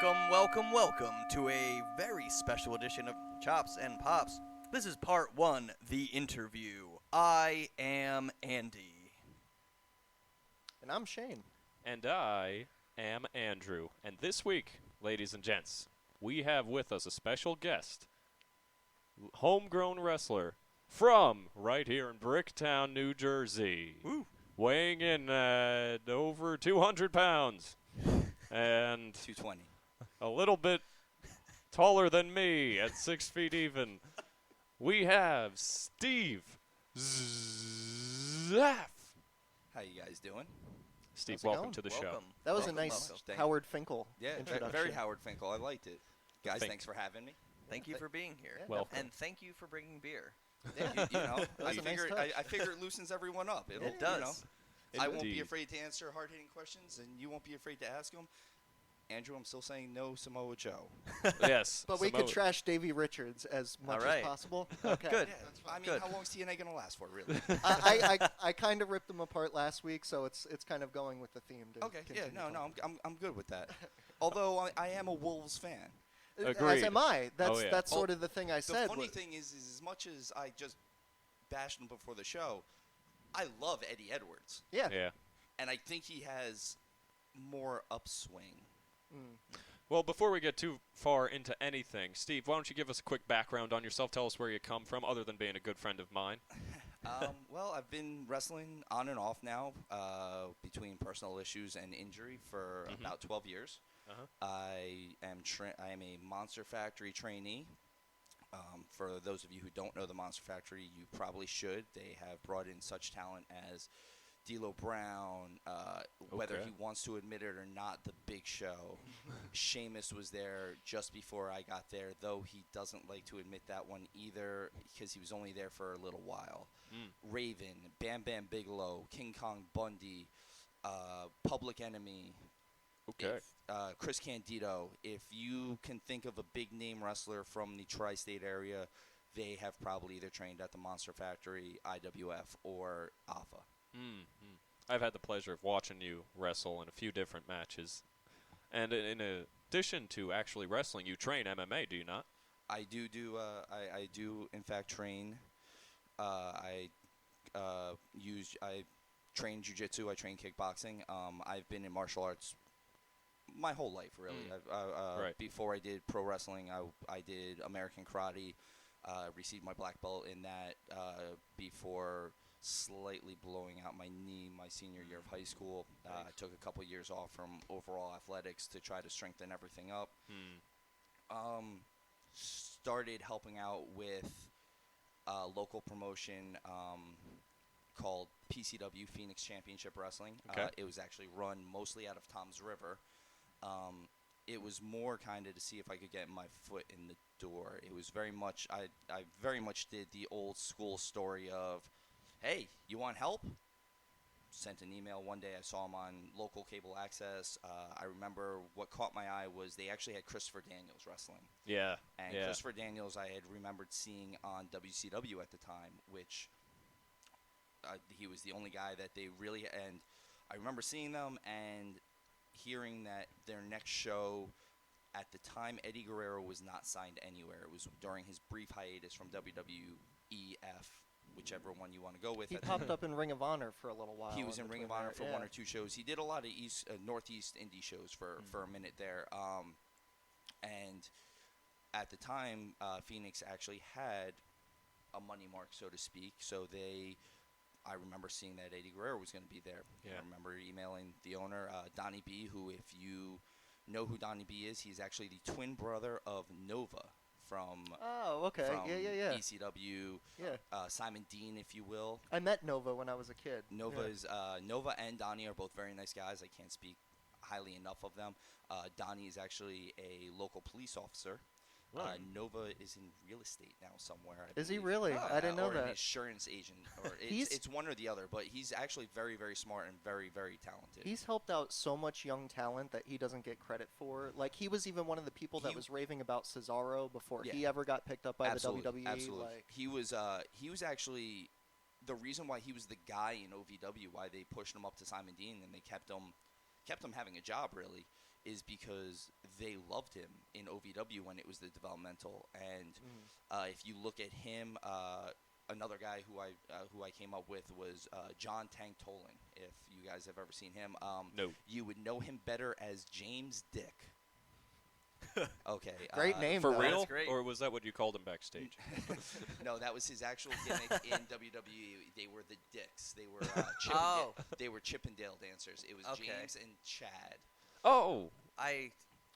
Welcome to a very special edition of Chops and Pops. This is part one, the interview. I am Andy. And I'm Shane. And I am Andrew. And this week, ladies and gents, we have with us a special guest, homegrown wrestler from right here in Bricktown, New Jersey. Woo. Weighing in at over 200 pounds. And 220. a little bit taller than me at 6 feet even. We have Steve Zapf. How you guys doing? Steve, How's it welcome going? to the show. Welcome. That was Welcome, a nice welcome. Howard Finkel Yeah, introduction. very Howard Finkel. I liked it. Guys, Thank- thanks for having me. Thank you for being here. Yeah. Welcome. And thank you for bringing beer. Yeah, you know, That was a nice touch. I figure it loosens everyone up. It'll, It does. You know, I won't be Indeed. afraid to answer hard-hitting questions, and you won't be afraid to ask them. Andrew, I'm still saying no Samoa Joe. Yes. But we could Samoa. trash Davey Richards as much All right. as possible. Okay. Good. I mean, Good. how long is TNA going to last for, really? I kind of ripped them apart last week, so it's kind of going with the theme. To Okay, yeah, continue no, talking. I'm good with that. Although I am a Wolves fan. As Agreed. am I. That's yeah. that's sort of the thing I The said. funny was- thing is as much as I just bashed him before the show, I love Eddie Edwards. Yeah. Yeah. And I think he has more upswing. Mm. Well, before we get too far into anything, Steve, why don't you give us a quick background on yourself? Tell us where you come from, other than being a good friend of mine. Well, I've been wrestling on and off now between personal issues and injury for Mhm. about 12 years. Uh-huh. I am a Monster Factory trainee. For those of you who don't know the Monster Factory, you probably should. They have brought in such talent as D'Lo Brown, whether Okay. he wants to admit it or not, The Big Show. Sheamus was there just before I got there, though he doesn't like to admit that one either because he was only there for a little while. Mm. Raven, Bam Bam Bigelow, King Kong Bundy, Public Enemy, Okay. Chris Candido. If you can think of a big name wrestler from the tri-state area, they have probably either trained at the Monster Factory, IWF, or AFA. Mm-hmm. I've had the pleasure of watching you wrestle in a few different matches. And in addition to actually wrestling, you train MMA, do you not? I do in fact train. I train jiu-jitsu. I train kickboxing. I've been in martial arts my whole life, really. Right. Before I did pro wrestling, I did American karate. Received my black belt in that before slightly blowing out my knee my senior year of high school. I took a couple years off from overall athletics to try to strengthen everything up. Started helping out with a local promotion called PCW, Phoenix Championship Wrestling. Okay. It was actually run mostly out of Tom's River. It was more kind of to see if I could get my foot in the door. It was very much, I very much did the old school story of, hey, you want help? Sent an email one day. I saw him on local cable access. I remember what caught my eye was they actually had Christopher Daniels wrestling. Yeah. And yeah. Christopher Daniels I had remembered seeing on WCW at the time, which he was the only guy that they really, and I remember seeing them and hearing that their next show, at the time Eddie Guerrero was not signed anywhere. It was during his brief hiatus from WWEF, whichever one you want to go with. He at the popped up in Ring of Honor for a little while. He was in Ring of between Honor there, for yeah. one or two shows. He did a lot of Northeast indie shows for a minute there. And at the time, Phoenix actually had a money mark, so to speak. So I remember seeing that Eddie Guerrero was going to be there. Yeah. I remember emailing the owner, Donnie B, who, if you know who Donnie B is, he's actually the twin brother of Nova from Oh, okay. from Yeah. ECW, Yeah. Simon Dean, if you will. I met Nova when I was a kid. Nova and Donnie are both very nice guys. I can't speak highly enough of them. Donnie is actually a local police officer. Right. Nova is in real estate now somewhere. Is he believe. really? I didn't know or that. an insurance agent, or He's- it's one or the other. But he's actually very, very smart and very, very talented. He's helped out so much young talent that he doesn't get credit for. Like, he was even one of the people that He- was raving about Cesaro before Yeah. he ever got picked up by Absolutely, the WWE. absolutely. Like, He was actually the reason why he was the guy in OVW. Why they pushed him up to Simon Dean and they kept him having a job. Really, is because they loved him in OVW when it was the developmental. And if you look at him, another guy who I came up with was John Tank Tolan. If you guys have ever seen him, No. you would know him better as James Dick. Okay. Great name, For though. real? That's great. Or was that what you called him backstage? No, that was his actual gimmick in WWE. They were the Dicks. They were they were Chippendale dancers. It was Okay. James and Chad. Oh. I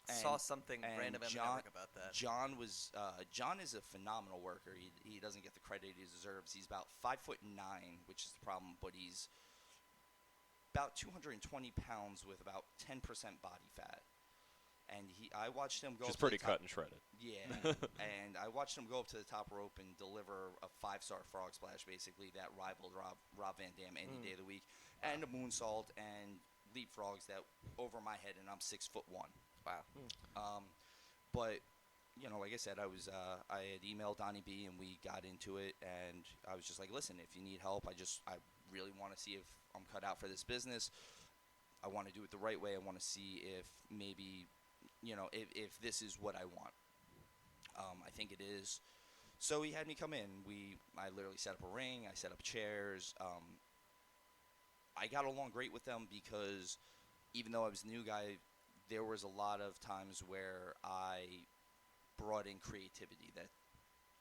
saw And- something and random in the John- network about that. John is a phenomenal worker. He doesn't get the credit he deserves. He's about 5'9", which is the problem, but he's about 220 pounds with about 10% body fat. And I watched him go. She's up to the pretty top- cut and shredded. Yeah, and I watched him go up to the top rope and deliver a 5-star frog splash, basically that rivaled Rob Van Dam any day of the week, and a moonsault and leapfrogs that over my head, and I'm 6'1". Wow. But like I said, I had emailed Donnie B and we got into it, and I was just like, listen, if you need help, I really want to see if I'm cut out for this business. I want to do it the right way. I want to see if maybe, if this is what I want. I think it is. So he had me come in. I literally set up a ring. I set up chairs. I got along great with them because even though I was a new guy, there was a lot of times where I brought in creativity, that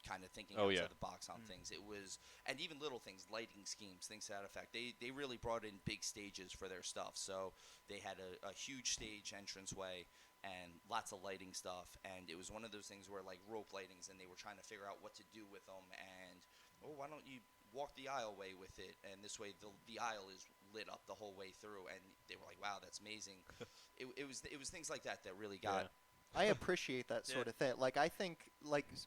kind of thinking outside the box on things. It was, and even little things, lighting schemes, things to that effect. They really brought in big stages for their stuff. So they had a huge stage entranceway and lots of lighting stuff. And it was one of those things where like rope lightings, and they were trying to figure out what to do with them. And why don't you walk the aisle way with it? And this way the aisle is lit up the whole way through. And they were like, wow, that's amazing. It was things like that really got. I appreciate that sort of thing. Like, I think,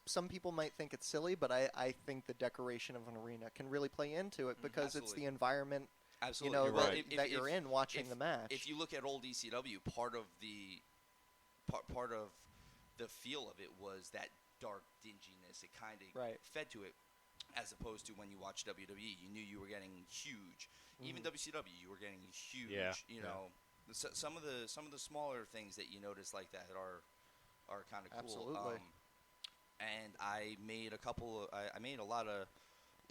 some people might think it's silly, but I think the decoration of an arena can really play into it because it's the environment, Absolutely. you know, You're that, right. that you're in watching the match. If you look at old ECW, part of the feel of it was that dark dinginess. It kind of fed to it, as opposed to when you watch WWE, you knew you were getting huge. Even WCW, you were getting huge. Yeah. You know, some of the smaller things that you notice like that are kind of cool. Absolutely. And I made I made a lot of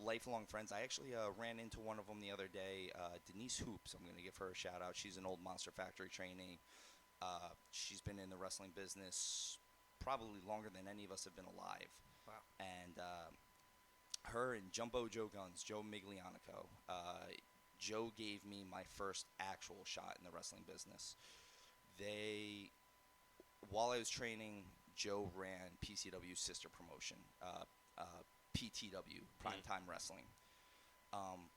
lifelong friends. I actually ran into one of them the other day, Denise Hoops. I'm going to give her a shout out. She's an old Monster Factory trainee. She's been in the wrestling business probably longer than any of us have been alive. Wow. And her and Jumbo Joe Guns, Joe Miglianico, Joe gave me my first actual shot in the wrestling business. While I was training, Joe ran PCW's sister promotion, PTW, Primetime Wrestling.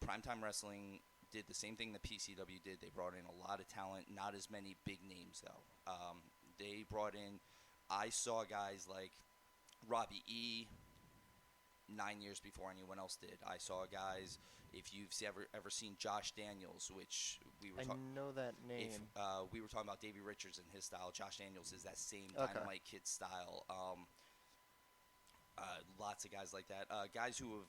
Primetime Wrestling did the same thing that PCW did. They brought in a lot of talent, not as many big names, though. They brought in, I saw guys like Robbie E. 9 years before anyone else did. I saw guys, if you've ever seen Josh Daniels, which we were talking. I know that name. We were talking about Davey Richards and his style. Josh Daniels is that same Okay. Dynamite Kid style. Lots of guys like that. Guys who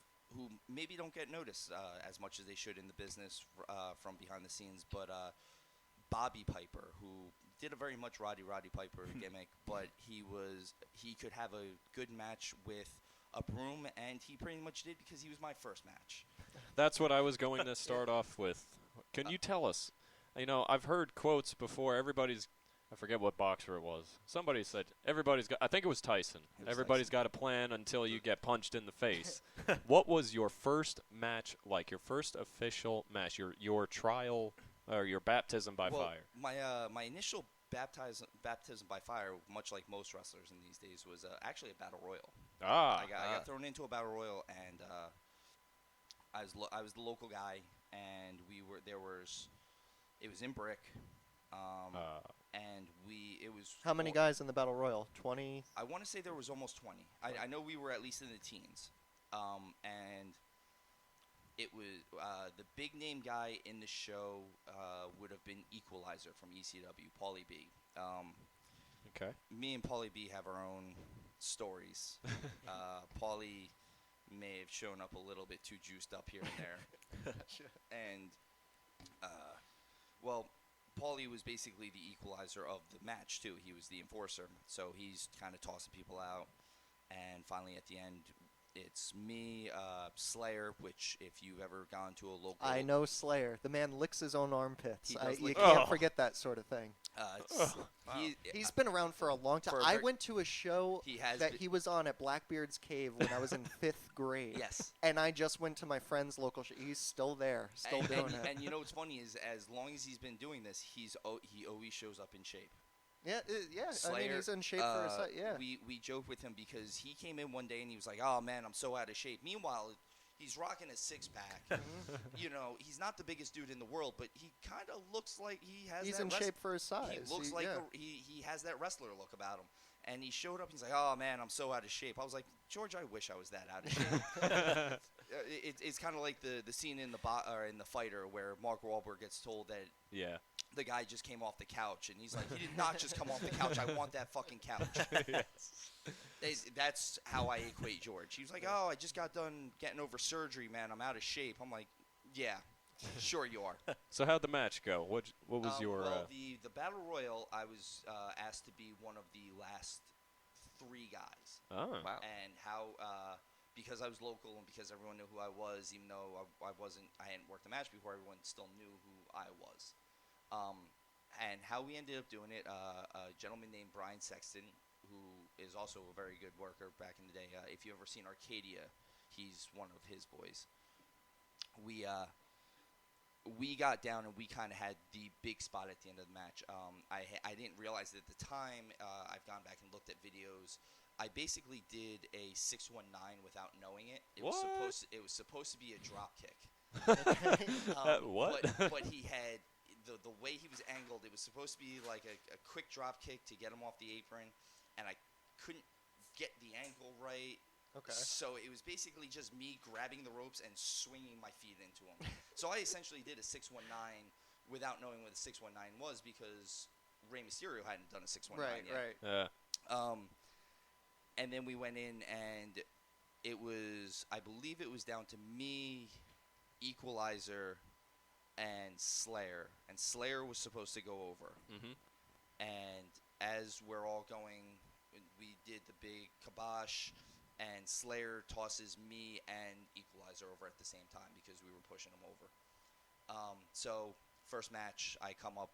maybe don't get noticed as much as they should in the business from behind the scenes. But Bobby Piper, who did a very much Roddy Piper gimmick, but he could have a good match with a broom, and he pretty much did because he was my first match. That's what I was going to start off with. Can you tell us? I've heard quotes before. I forget what boxer it was. Somebody said, I think it was Tyson. Everybody's got a plan until you get punched in the face. What was your first match like? Your first official match? Your trial, or your baptism by fire? My initial baptism by fire, much like most wrestlers in these days, was actually a battle royal. I got thrown into a battle royal, and I was the local guy, and it was in Brick, and it was. How many guys in the Battle Royal? 20? I want to say there was almost 20. I know we were at least in the teens, and it was the big name guy in the show would have been Equalizer from ECW, Paulie B. Okay. Me and Paulie B have our own stories. Paulie may have shown up a little bit too juiced up here and there. And, Paulie was basically the equalizer of the match too. He was the enforcer, so he's kind of tossing people out. And finally, at the end, it's me, Slayer, which if you've ever gone to a local... I know Slayer. The man licks his own armpits. He does You lick- can't forget that sort of thing. He's been around for a long time. I went to a show he was on at Blackbeard's Cave when I was in 5th grade. Yes. And I just went to my friend's local show. He's still there, doing it. And you know what's funny is as long as he's been doing this, he always shows up in shape. Yeah, Slayer, I mean, he's in shape for a set, yeah. We joked with him because he came in one day and he was like, "Oh man, I'm so out of shape." Meanwhile, he's rocking a 6-pack. You know, he's not the biggest dude in the world, but he kind of looks like he has. He's in shape for his size. He looks like he has that wrestler look about him. And he showed up. He's like, "Oh man, I'm so out of shape." I was like, "George, I wish I was that out of shape." It's kind of like the scene in the Fighter where Mark Wahlberg gets told that the guy just came off the couch, and he's like, "He did not just come off the couch. I want that fucking couch." Yes. That's how I equate George. He was like, "Oh, I just got done getting over surgery, man. I'm out of shape." I'm like, "Yeah, sure you are." So how'd the match go? What was your? Well, the battle royal, I was asked to be one of the last 3 guys. Oh wow! And how because I was local and because everyone knew who I was, even though I hadn't worked the match before, everyone still knew who I was. And how we ended up doing it, a gentleman named Brian Sexton, who is also a very good worker back in the day. If you've ever seen Arcadia, he's one of his boys. We got down and we kind of had the big spot at the end of the match. I didn't realize it at the time. I've gone back and looked at videos. I basically did a 619 without knowing it. It was supposed to be a drop kick. What? But he had the way he was angled. It was supposed to be like a quick drop kick to get him off the apron, and I couldn't get the angle right. Okay. So it was basically just me grabbing the ropes and swinging my feet into him. So I essentially did a 619 without knowing what a 619 was because Rey Mysterio hadn't done a 619 yet. Right. And then we went in and it was, I believe it was down to me, Equalizer, and Slayer. And Slayer was supposed to go over. Mm-hmm. And as we're all going, we did the big kibosh. And Slayer tosses me and Equalizer over at the same time because we were pushing him over. So first match, I come up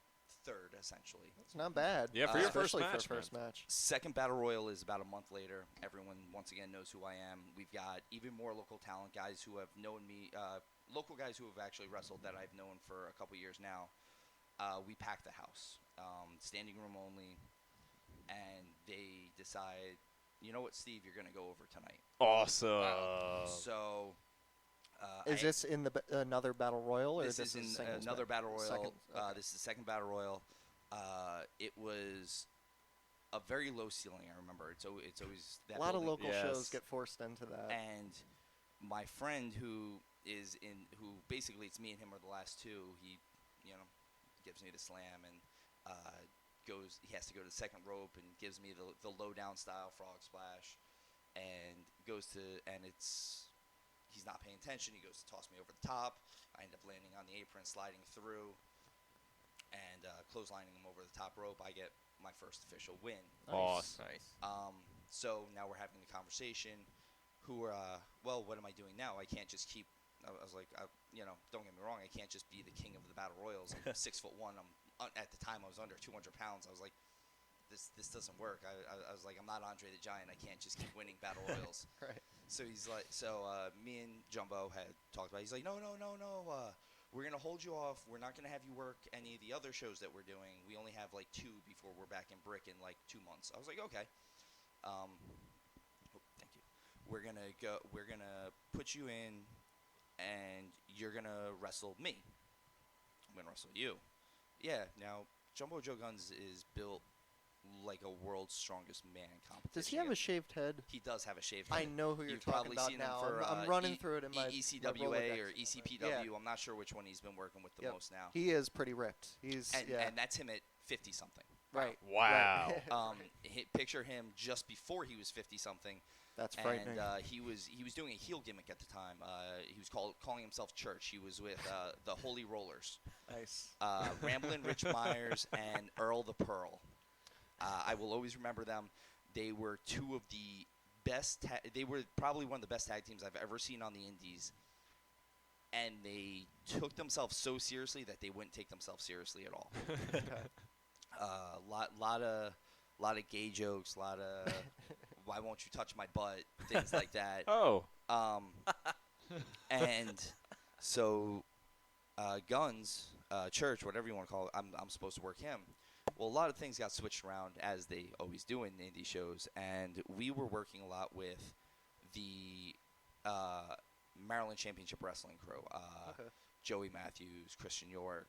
3rd essentially. It's not bad. Yeah, for your first especially match. For first match. Second battle royal is about a month later. Everyone once again knows who I am. We've got even more local talent, guys who have known me, local guys who have actually wrestled that I've known for a couple years now. We pack the house, standing room only, and they decide, you know what, Steve, you're going to go over tonight. Awesome. So, is this in another battle royal, or this is in another battle royal? Second, okay. This is the second battle royal. It was a very low ceiling. I remember it's always that a lot of building. local shows get forced into that. And my friend who basically it's me and him are the last 2. He, gives me the slam and he has to go to the second rope and gives me the low down style frog splash, and he's not paying attention. He goes to toss me over the top. I end up landing on the apron, sliding through, and clotheslining him over the top rope. I get my first official win. Awesome. Nice. So now we're having the conversation. What am I doing now? I can't just keep. I was like, don't get me wrong. I can't just be the king of the battle royals. I'm 6'1". At the time I was under 200 pounds. I was like, this doesn't work. I was like, I'm not Andre the Giant. I can't just keep winning battle royals. Right. So he's like, me and Jumbo had talked about it. He's like, no. We're going to hold you off. We're not going to have you work any of the other shows that we're doing. We only have like 2 before we're back in Brick in like 2 months. I was like, okay. Thank you. We're going to put you in and you're going to wrestle me. I'm going to wrestle you. Yeah, now, Jumbo Joe Guns is built like a world's strongest man competition. Does he have a shaved head? He does have a shaved head. I know who you're You've talking probably about seen now. him for, I'm running through it in my ECWA Rolodex. or ECPW. Yeah. I'm not sure which one he's been working with the most now. He is pretty ripped. And that's him at 50-something. Right. Wow. Right. Picture him just before he was 50-something. That's frightening. And he was doing a heel gimmick at the time. He was calling himself Church. He was with the Holy Rollers. Nice. Ramblin' Rich Myers and Earl the Pearl. I will always remember them. They were two of the best. They were probably one of the best tag teams I've ever seen on the Indies. And they took themselves so seriously that they wouldn't take themselves seriously at all. Lot of gay jokes. Lot of why won't you touch my butt? Things like that. Oh. And so Guns, Church, whatever you want to call it, I'm supposed to work him. Well, a lot of things got switched around, as they always do in indie shows, and we were working a lot with the Maryland Championship Wrestling crew. Joey Matthews, Christian York.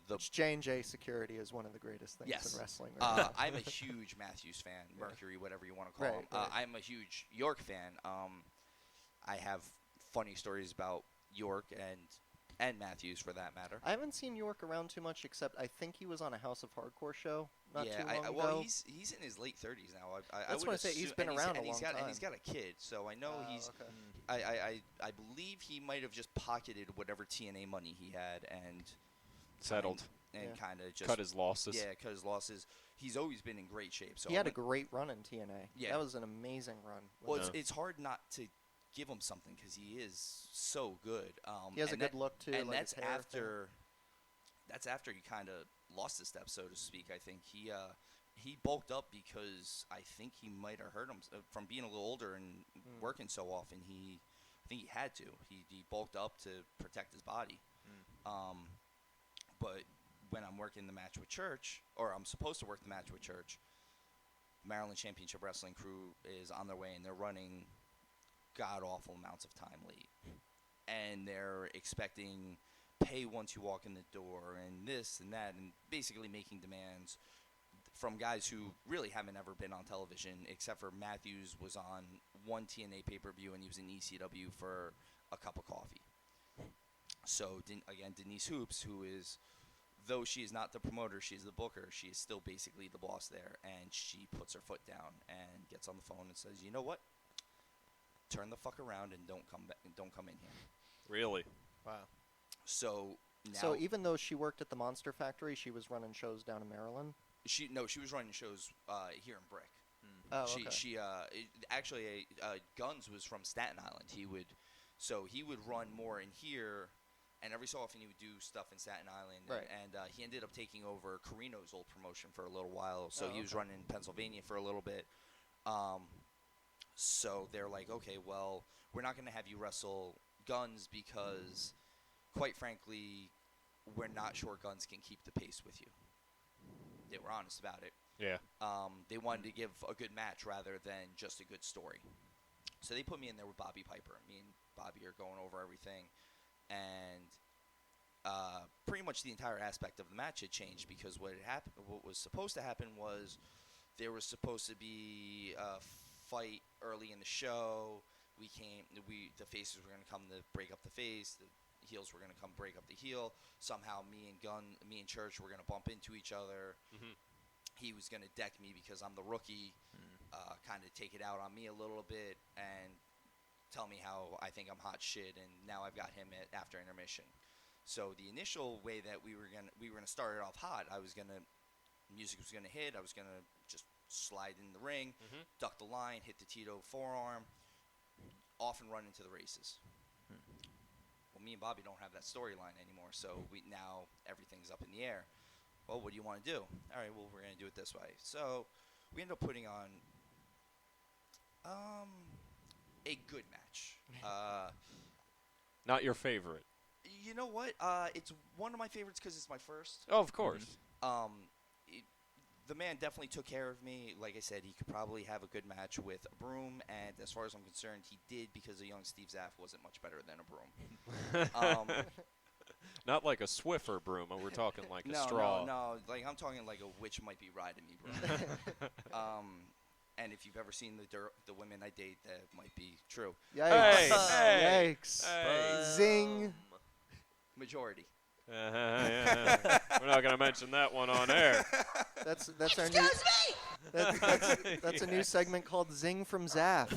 Which J&J Security is one of the greatest things Yes. in wrestling. Right now. I'm a huge Matthews fan, Mercury, whatever you want to call Right, him. right. I'm a huge York fan. I have funny stories about York and Matthews, for that matter. I haven't seen York around too much, except I think he was on a House of Hardcore show not too long ago. Well, he's in his late 30s now. That's what I say. He's been around a long time. And he's got a kid, so I know he's. Okay. I believe he might have just pocketed whatever TNA money he had and Settled. and Yeah. kind of just Cut his losses. Yeah, cut his losses. He's always been in great shape. So He had a great run in TNA. Yeah. That was an amazing run. Well, Yeah. it's hard not to give him something because he is so good. He has a and good look too. and like that's his hair after he kind of lost his step, so to speak. I think he bulked up because I think he might have hurt him from being a little older and working so often. I think he had to. He bulked up to protect his body. But when I'm working the match with Church, or I'm supposed to work the match with Church, Maryland Championship Wrestling crew is on their way and they're running god-awful amounts of time late. And they're expecting pay once you walk in the door and this and that, and basically making demands from guys who really haven't ever been on television, except for Matthews was on one TNA pay-per-view and he was in ECW for a cup of coffee. So, again, Denise Hoops, who is, though she is not the promoter, she's the booker, she is still basically the boss there, and she puts her foot down and gets on the phone and says, you know what? Turn the fuck around and don't come back, don't come in here. Really? Wow. So now, So even though she worked at the Monster Factory, she was running shows down in Maryland. she was running shows here in Brick. Oh, She okay. actually Guns was from Staten Island. He would run more in here, and every so often he would do stuff in Staten Island. Right. And he ended up taking over Carino's old promotion for a little while. So Oh, he was okay. running in Pennsylvania for a little bit. So they're like, okay, well, we're not going to have you wrestle Guns because, quite frankly, we're not sure Guns can keep the pace with you. They were honest about it. Yeah. They wanted to give a good match rather than just a good story. So they put me in there with Bobby Piper. Me and Bobby are going over everything. And pretty much the entire aspect of the match had changed because what was supposed to happen was there was supposed to be a fight early in the show. The faces were going to come to break up the face. The heels were going to come break up the heel. Somehow me and Church were going to bump into each other. Mhm. He was going to deck me because I'm the rookie, kind of take it out on me a little bit and tell me how I think I'm hot shit, and now I've got him after intermission. So the initial way that we were gonna start it off hot. Music was gonna hit. I was gonna just slide in the ring, duck the line, hit the Tito forearm, off and run into the races. Well, me and Bobby don't have that storyline anymore, so now everything's up in the air. Well, what do you want to do? All right, well, we're going to do it this way. So we end up putting on a good match. Not your favorite. You know what? It's one of my favorites because it's my first. Oh, of course. The man definitely took care of me. Like I said, he could probably have a good match with a broom, and as far as I'm concerned, he did because the young Steve Zapf wasn't much better than a broom. Not like a Swiffer broom. We're talking like a No, straw. no. Like I'm talking like a witch might be riding me, bro. And if you've ever seen the women I date, that might be true. Yikes! Hey, Yikes! hey. Zing! Majority. We're not going to mention that one on air. That's our new. That's a new segment called Zing from Zapf.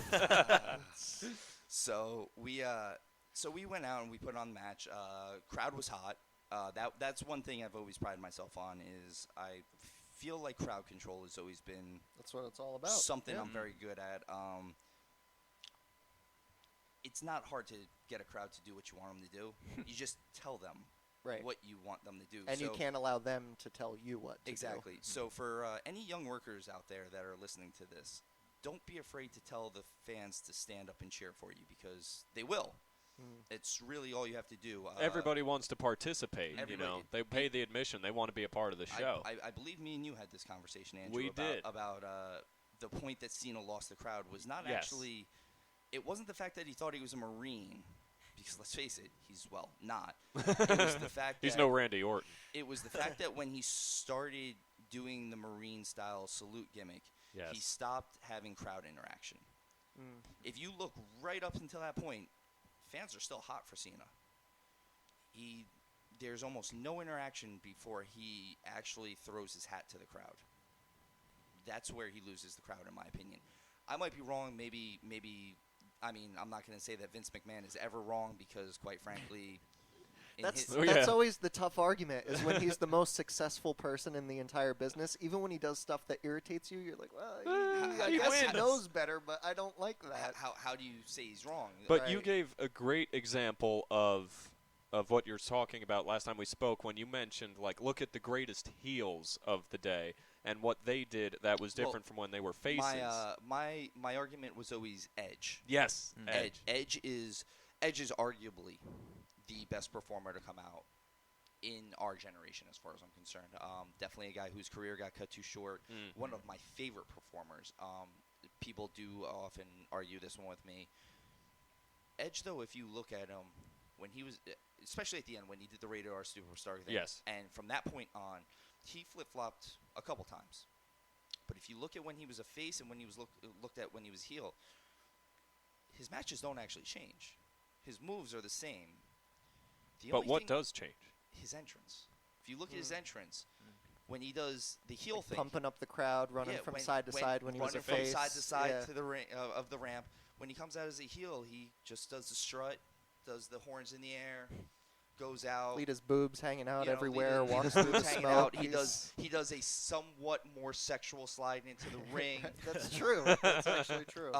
So we went out and we put on the match. Crowd was hot. That's one thing I've always prided myself on is I feel like crowd control has always been That's what it's all about. something Yeah. I'm very good at. It's not hard to get a crowd to do what you want them to do. You just tell them Right. what you want them to do. And you So- can't allow them to tell you what to Exactly. do. So for any young workers out there that are listening to this, don't be afraid to tell the fans to stand up and cheer for you because they will. It's really all you have to do. Everybody wants to participate, everybody- They pay the admission. They want to be a part of the show. I believe me and you had this conversation, Andrew. We did. About the point that Cena lost the crowd was not Yes. actually. It wasn't the fact that he thought he was a Marine, because let's face it, he's not. It was the fact He's that no Randy Orton. It was the fact that when he started doing the Marine style salute gimmick, Yes. he stopped having crowd interaction. If you look right up until that point, fans are still hot for Cena. There's almost no interaction before he actually throws his hat to the crowd. That's where he loses the crowd, in my opinion. I might be wrong. Maybe. I mean, I'm not going to say that Vince McMahon is ever wrong because, quite frankly, That's always the tough argument is when he's the most successful person in the entire business. Even when he does stuff that irritates you, you're like, well, I he guess wins. he knows better, but I don't like that. How do you say he's wrong? But you Right. gave a great example of what you're talking about last time we spoke when you mentioned, like, look at the greatest heels of the day and what they did that was different from when they were faces. My argument was always Edge. Yes, Edge. Edge is arguably the best performer to come out in our generation, as far as I'm concerned. Definitely a guy whose career got cut too short. One of my favorite performers. People do often argue this one with me. Edge, though, if you look at him, when he was, especially at the end when he did the Rated R Superstar thing, Yes. and from that point on, he flip-flopped a couple times. But if you look at when he was a face and when he was looked at when he was heel, his matches don't actually change. His moves are the same. But what does change? His entrance. If you look at his entrance, when he does the heel thing, Pumping up the crowd, running from side to side when he was a running face. from side to side Yeah. to the of the ramp. When he comes out as a heel, he just does the strut, does the horns in the air, goes out. Lita's boobs hanging out you know, everywhere, Lita's walks through the boobs hanging smoke. out. He does a somewhat more sexual slide into the ring. That's true. That's actually true.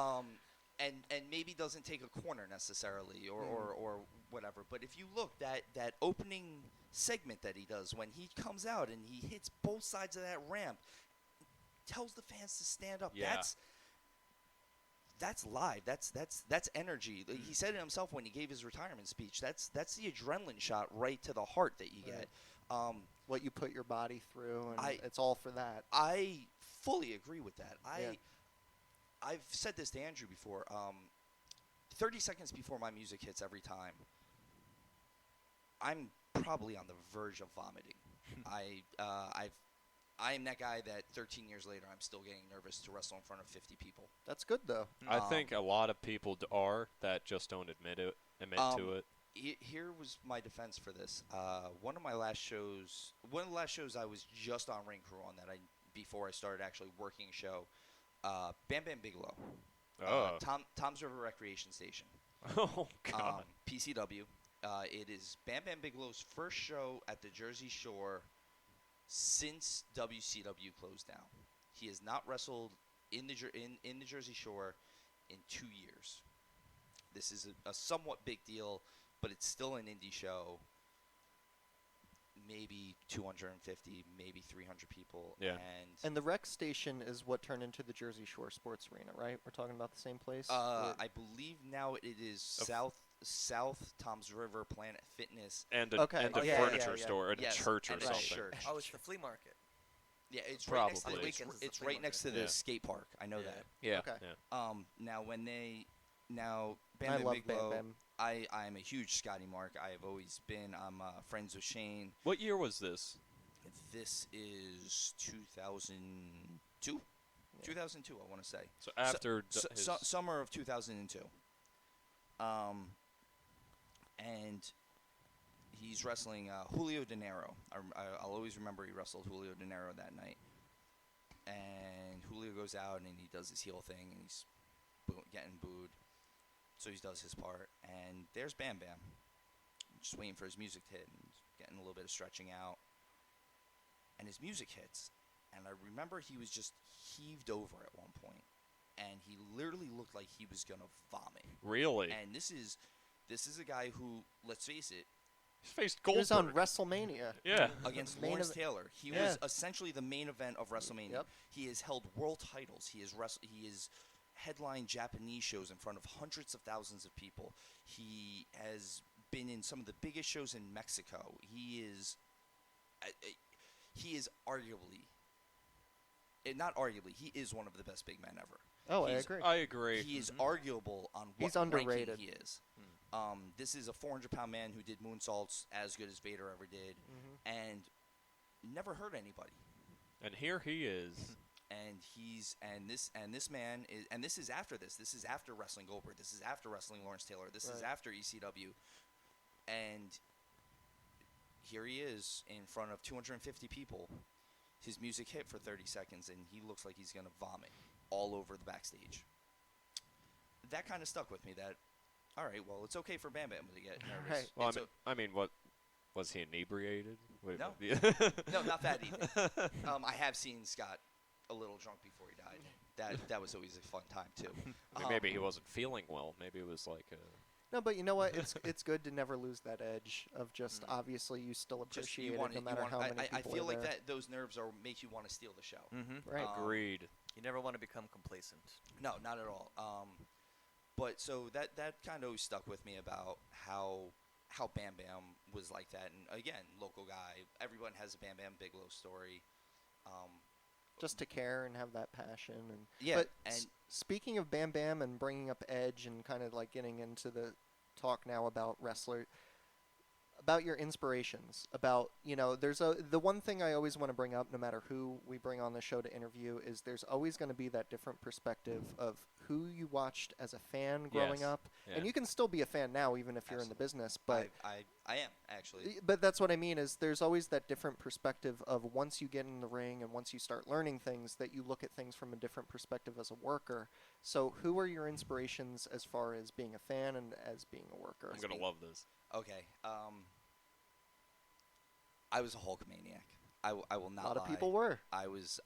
And maybe doesn't take a corner necessarily or whatever. But if you look, that opening segment that he does when he comes out and he hits both sides of that ramp, tells the fans to stand up. Yeah. That's live. That's energy. He said it himself when he gave his retirement speech. That's the adrenaline shot right to the heart that you get. What you put your body through, and I- it's all for that. I fully agree with that. Yeah. I've said this to Andrew before. 30 seconds before my music hits every time, I'm probably on the verge of vomiting. I am that guy that 13 years later I'm still getting nervous to wrestle in front of 50 people. That's good, though. I think a lot of people are that just don't admit to it. Here was my defense for this. One of the last shows I was just on ring crew on before I started actually working a show. Bam Bam Bigelow. Tom's River Recreation Station. Oh, God. PCW. It is Bam Bam Bigelow's first show at the Jersey Shore since WCW closed down. He has not wrestled in the Jersey Shore in 2 years. This is a somewhat big deal, but it's still an indie show. Maybe 250, maybe 300 people. Yeah. And the rec station is what turned into the Jersey Shore Sports Arena, right? We're talking about the same place? I believe now it is South Tom's River Planet Fitness. And a furniture store, and Yes, a church or and a something. church. Oh, it's the flea market. Yeah, it's Probably. right next to On the the, weekends, it's it's the right flea next to market. the skate park. I know that. Yeah. Okay. Yeah. Now I Bam Bam love Bigelow, Bam Bam. I'm a huge Scotty Mark. I have always been. I'm friends with Shane. What year was this? This is 2002. 2002, I want to say. So after Summer of 2002. And he's wrestling Julio De Niro. I'll always remember he wrestled Julio De Niro that night. And Julio goes out and he does his heel thing and he's getting booed. So he does his part. And there's Bam Bam. Just waiting for his music to hit and getting a little bit of stretching out. And his music hits. And I remember he was just heaved over at one point. And he literally looked like he was going to vomit. Really? And this is a guy who, let's face it, He's faced He was on Goldberg. WrestleMania. Yeah. against Main Lawrence ev- Taylor. He Yeah. was essentially the main event of WrestleMania. Yep. He has held world titles. He has headlined Japanese shows in front of hundreds of thousands of people. He has been in some of the biggest shows in Mexico. He is arguably, not arguably, he is one of the best big men ever. Oh, I He's- agree. I agree. He is arguable on what He's ranking underrated. he is. This is a 400-pound man who did moonsaults as good as Vader ever did, and never hurt anybody. And here he is. This man is this is after this. This is after wrestling Goldberg. This is after wrestling Lawrence Taylor. This is Right. after ECW, and here he is in front of 250 people. His music hit for 30 seconds, and he looks like he's gonna vomit all over the backstage. That kind of stuck with me. That, all right, well, it's okay for Bam Bam to get nervous. Right. Well, It's I mean, what was he inebriated? Wait, No. yeah. No, not that evening. I have seen Scott a little drunk before he died. That was always a fun time too. I mean, maybe he wasn't feeling well. Maybe it was like No, but you know what? It's good to never lose that edge of just obviously you still Just appreciate you want it no matter how many I people feel are like there. those nerves make you want to steal the show. Right. agreed. You never want to become complacent. No, not at all. But so that kind of always stuck with me about how Bam Bam was like that. And again, local guy. Everyone has a Bam Bam Bigelow story. Just to care and have that passion. And Yeah, But and speaking of Bam Bam and bringing up edge and kind of like getting into the talk now about about your inspirations, about, there's the one thing I always want to bring up no matter who we bring on the show to interview is there's always going to be that different perspective of who you watched as a fan growing Yes. up. Yeah. And you can still be a fan now even if you're in the business, but I am actually. but that's what I mean is there's always that different perspective of once you get in the ring and once you start learning things that you look at things from a different perspective as a worker. So who are your inspirations as far as being a fan and as being a worker? I'm gonna love this. Okay. I was a Hulkamaniac. I will not A lot lie. of people were. I was.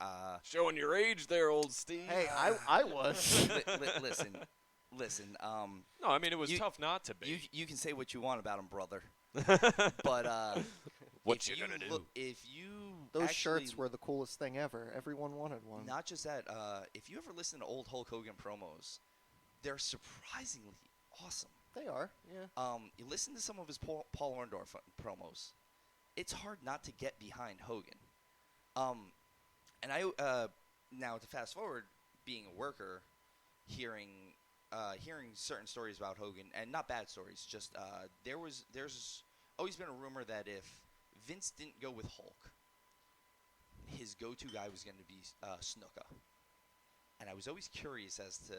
Showing your age there, old Steve. Hey, I was. Listen. No, I mean it was You- tough not to be. You can say what you want about him, brother. But What if you gonna do? look- if you Those actually, shirts were the coolest thing ever. Everyone wanted one. not just that. If you ever listen to old Hulk Hogan promos, they're surprisingly awesome. They are, yeah. You listen to some of his Paul Orndorff promos. It's hard not to get behind Hogan. And I now to fast forward, being a worker, hearing certain stories about Hogan, and not bad stories. Just there's always been a rumor that if Vince didn't go with Hulk, his go-to guy was going to be Snuka. And I was always curious as to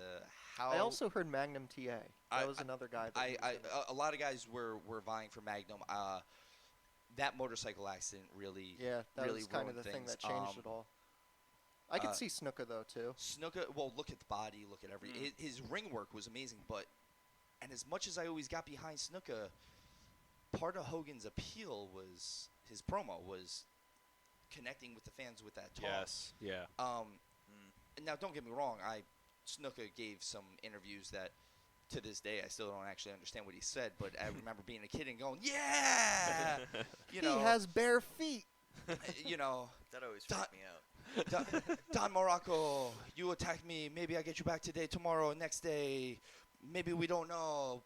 how. I also heard Magnum TA. That was another guy. That he was gonna- a lot of guys were vying for Magnum. That motorcycle accident really yeah, that really was kind of ruined the thing things. that changed it all. I could see Snuka though too. Snuka, well, look at the body, look at his ring work was amazing, and as much as I always got behind Snuka, part of Hogan's appeal was his promo was connecting with the fans with that talk. Yes. Yeah. Now don't get me wrong, Snuka gave some interviews that to this day I still don't actually understand what he said, but I remember being a kid and going, yeah, He has bare feet. you know, That always Don- freaked me out. Don Morocco, you attack me. Maybe I get you back today, tomorrow, next day. Maybe we don't know.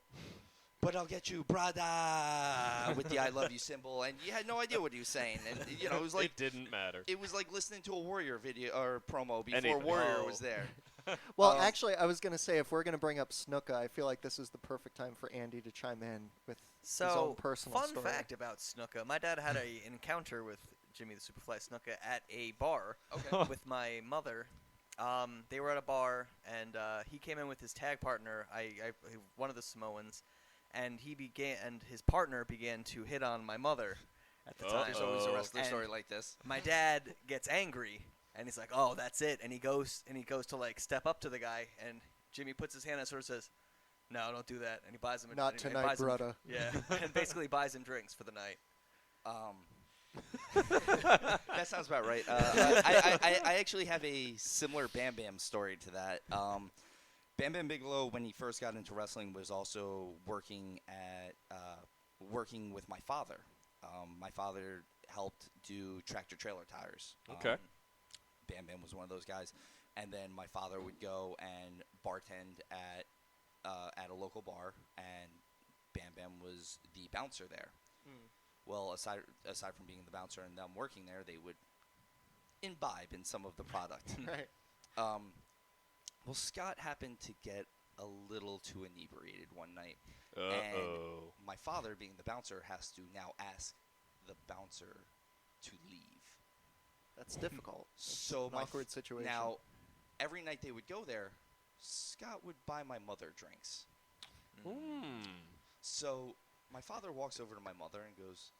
But I'll get you, brada, with the I love you symbol. And you had no idea what he was saying. And, it was like it didn't matter. it was like listening to a Warrior video or promo before Anything. Warrior Oh. was there. Well, actually, I was going to say, if we're going to bring up Snuka, I feel like this is the perfect time for Andy to chime in with his own So, personal fun story. fact about Snuka. My dad had an encounter with Jimmy the Superfly Snuka at a bar Okay. with my mother. They were at a bar, and he came in with his tag partner, one of the Samoans, and his partner began to hit on my mother at the time. There's always a wrestler And story like this. My dad gets angry, and he's like, "Oh, that's it." And he goes to like step up to the guy, and Jimmy puts his hand and sort of says, "No, don't do that." And he buys him. Not and tonight, buys him- brother. Yeah, and basically buys him drinks for the night. That sounds about right. I actually have a similar Bam Bam story to that. Bam Bam Bigelow, when he first got into wrestling, was also working with my father. My father helped do tractor trailer tires. Okay. Bam Bam was one of those guys, and then my father would go and bartend at a local bar, and Bam Bam was the bouncer there. Well, aside from being the bouncer and them working there, they would imbibe in some of the product. Right. Well, Scott happened to get a little too inebriated one night. And my father, being the bouncer, has to now ask the bouncer to leave. That's difficult. So An awkward situation. Now, every night they would go there, Scott would buy my mother drinks. So my father walks over to my mother and goes,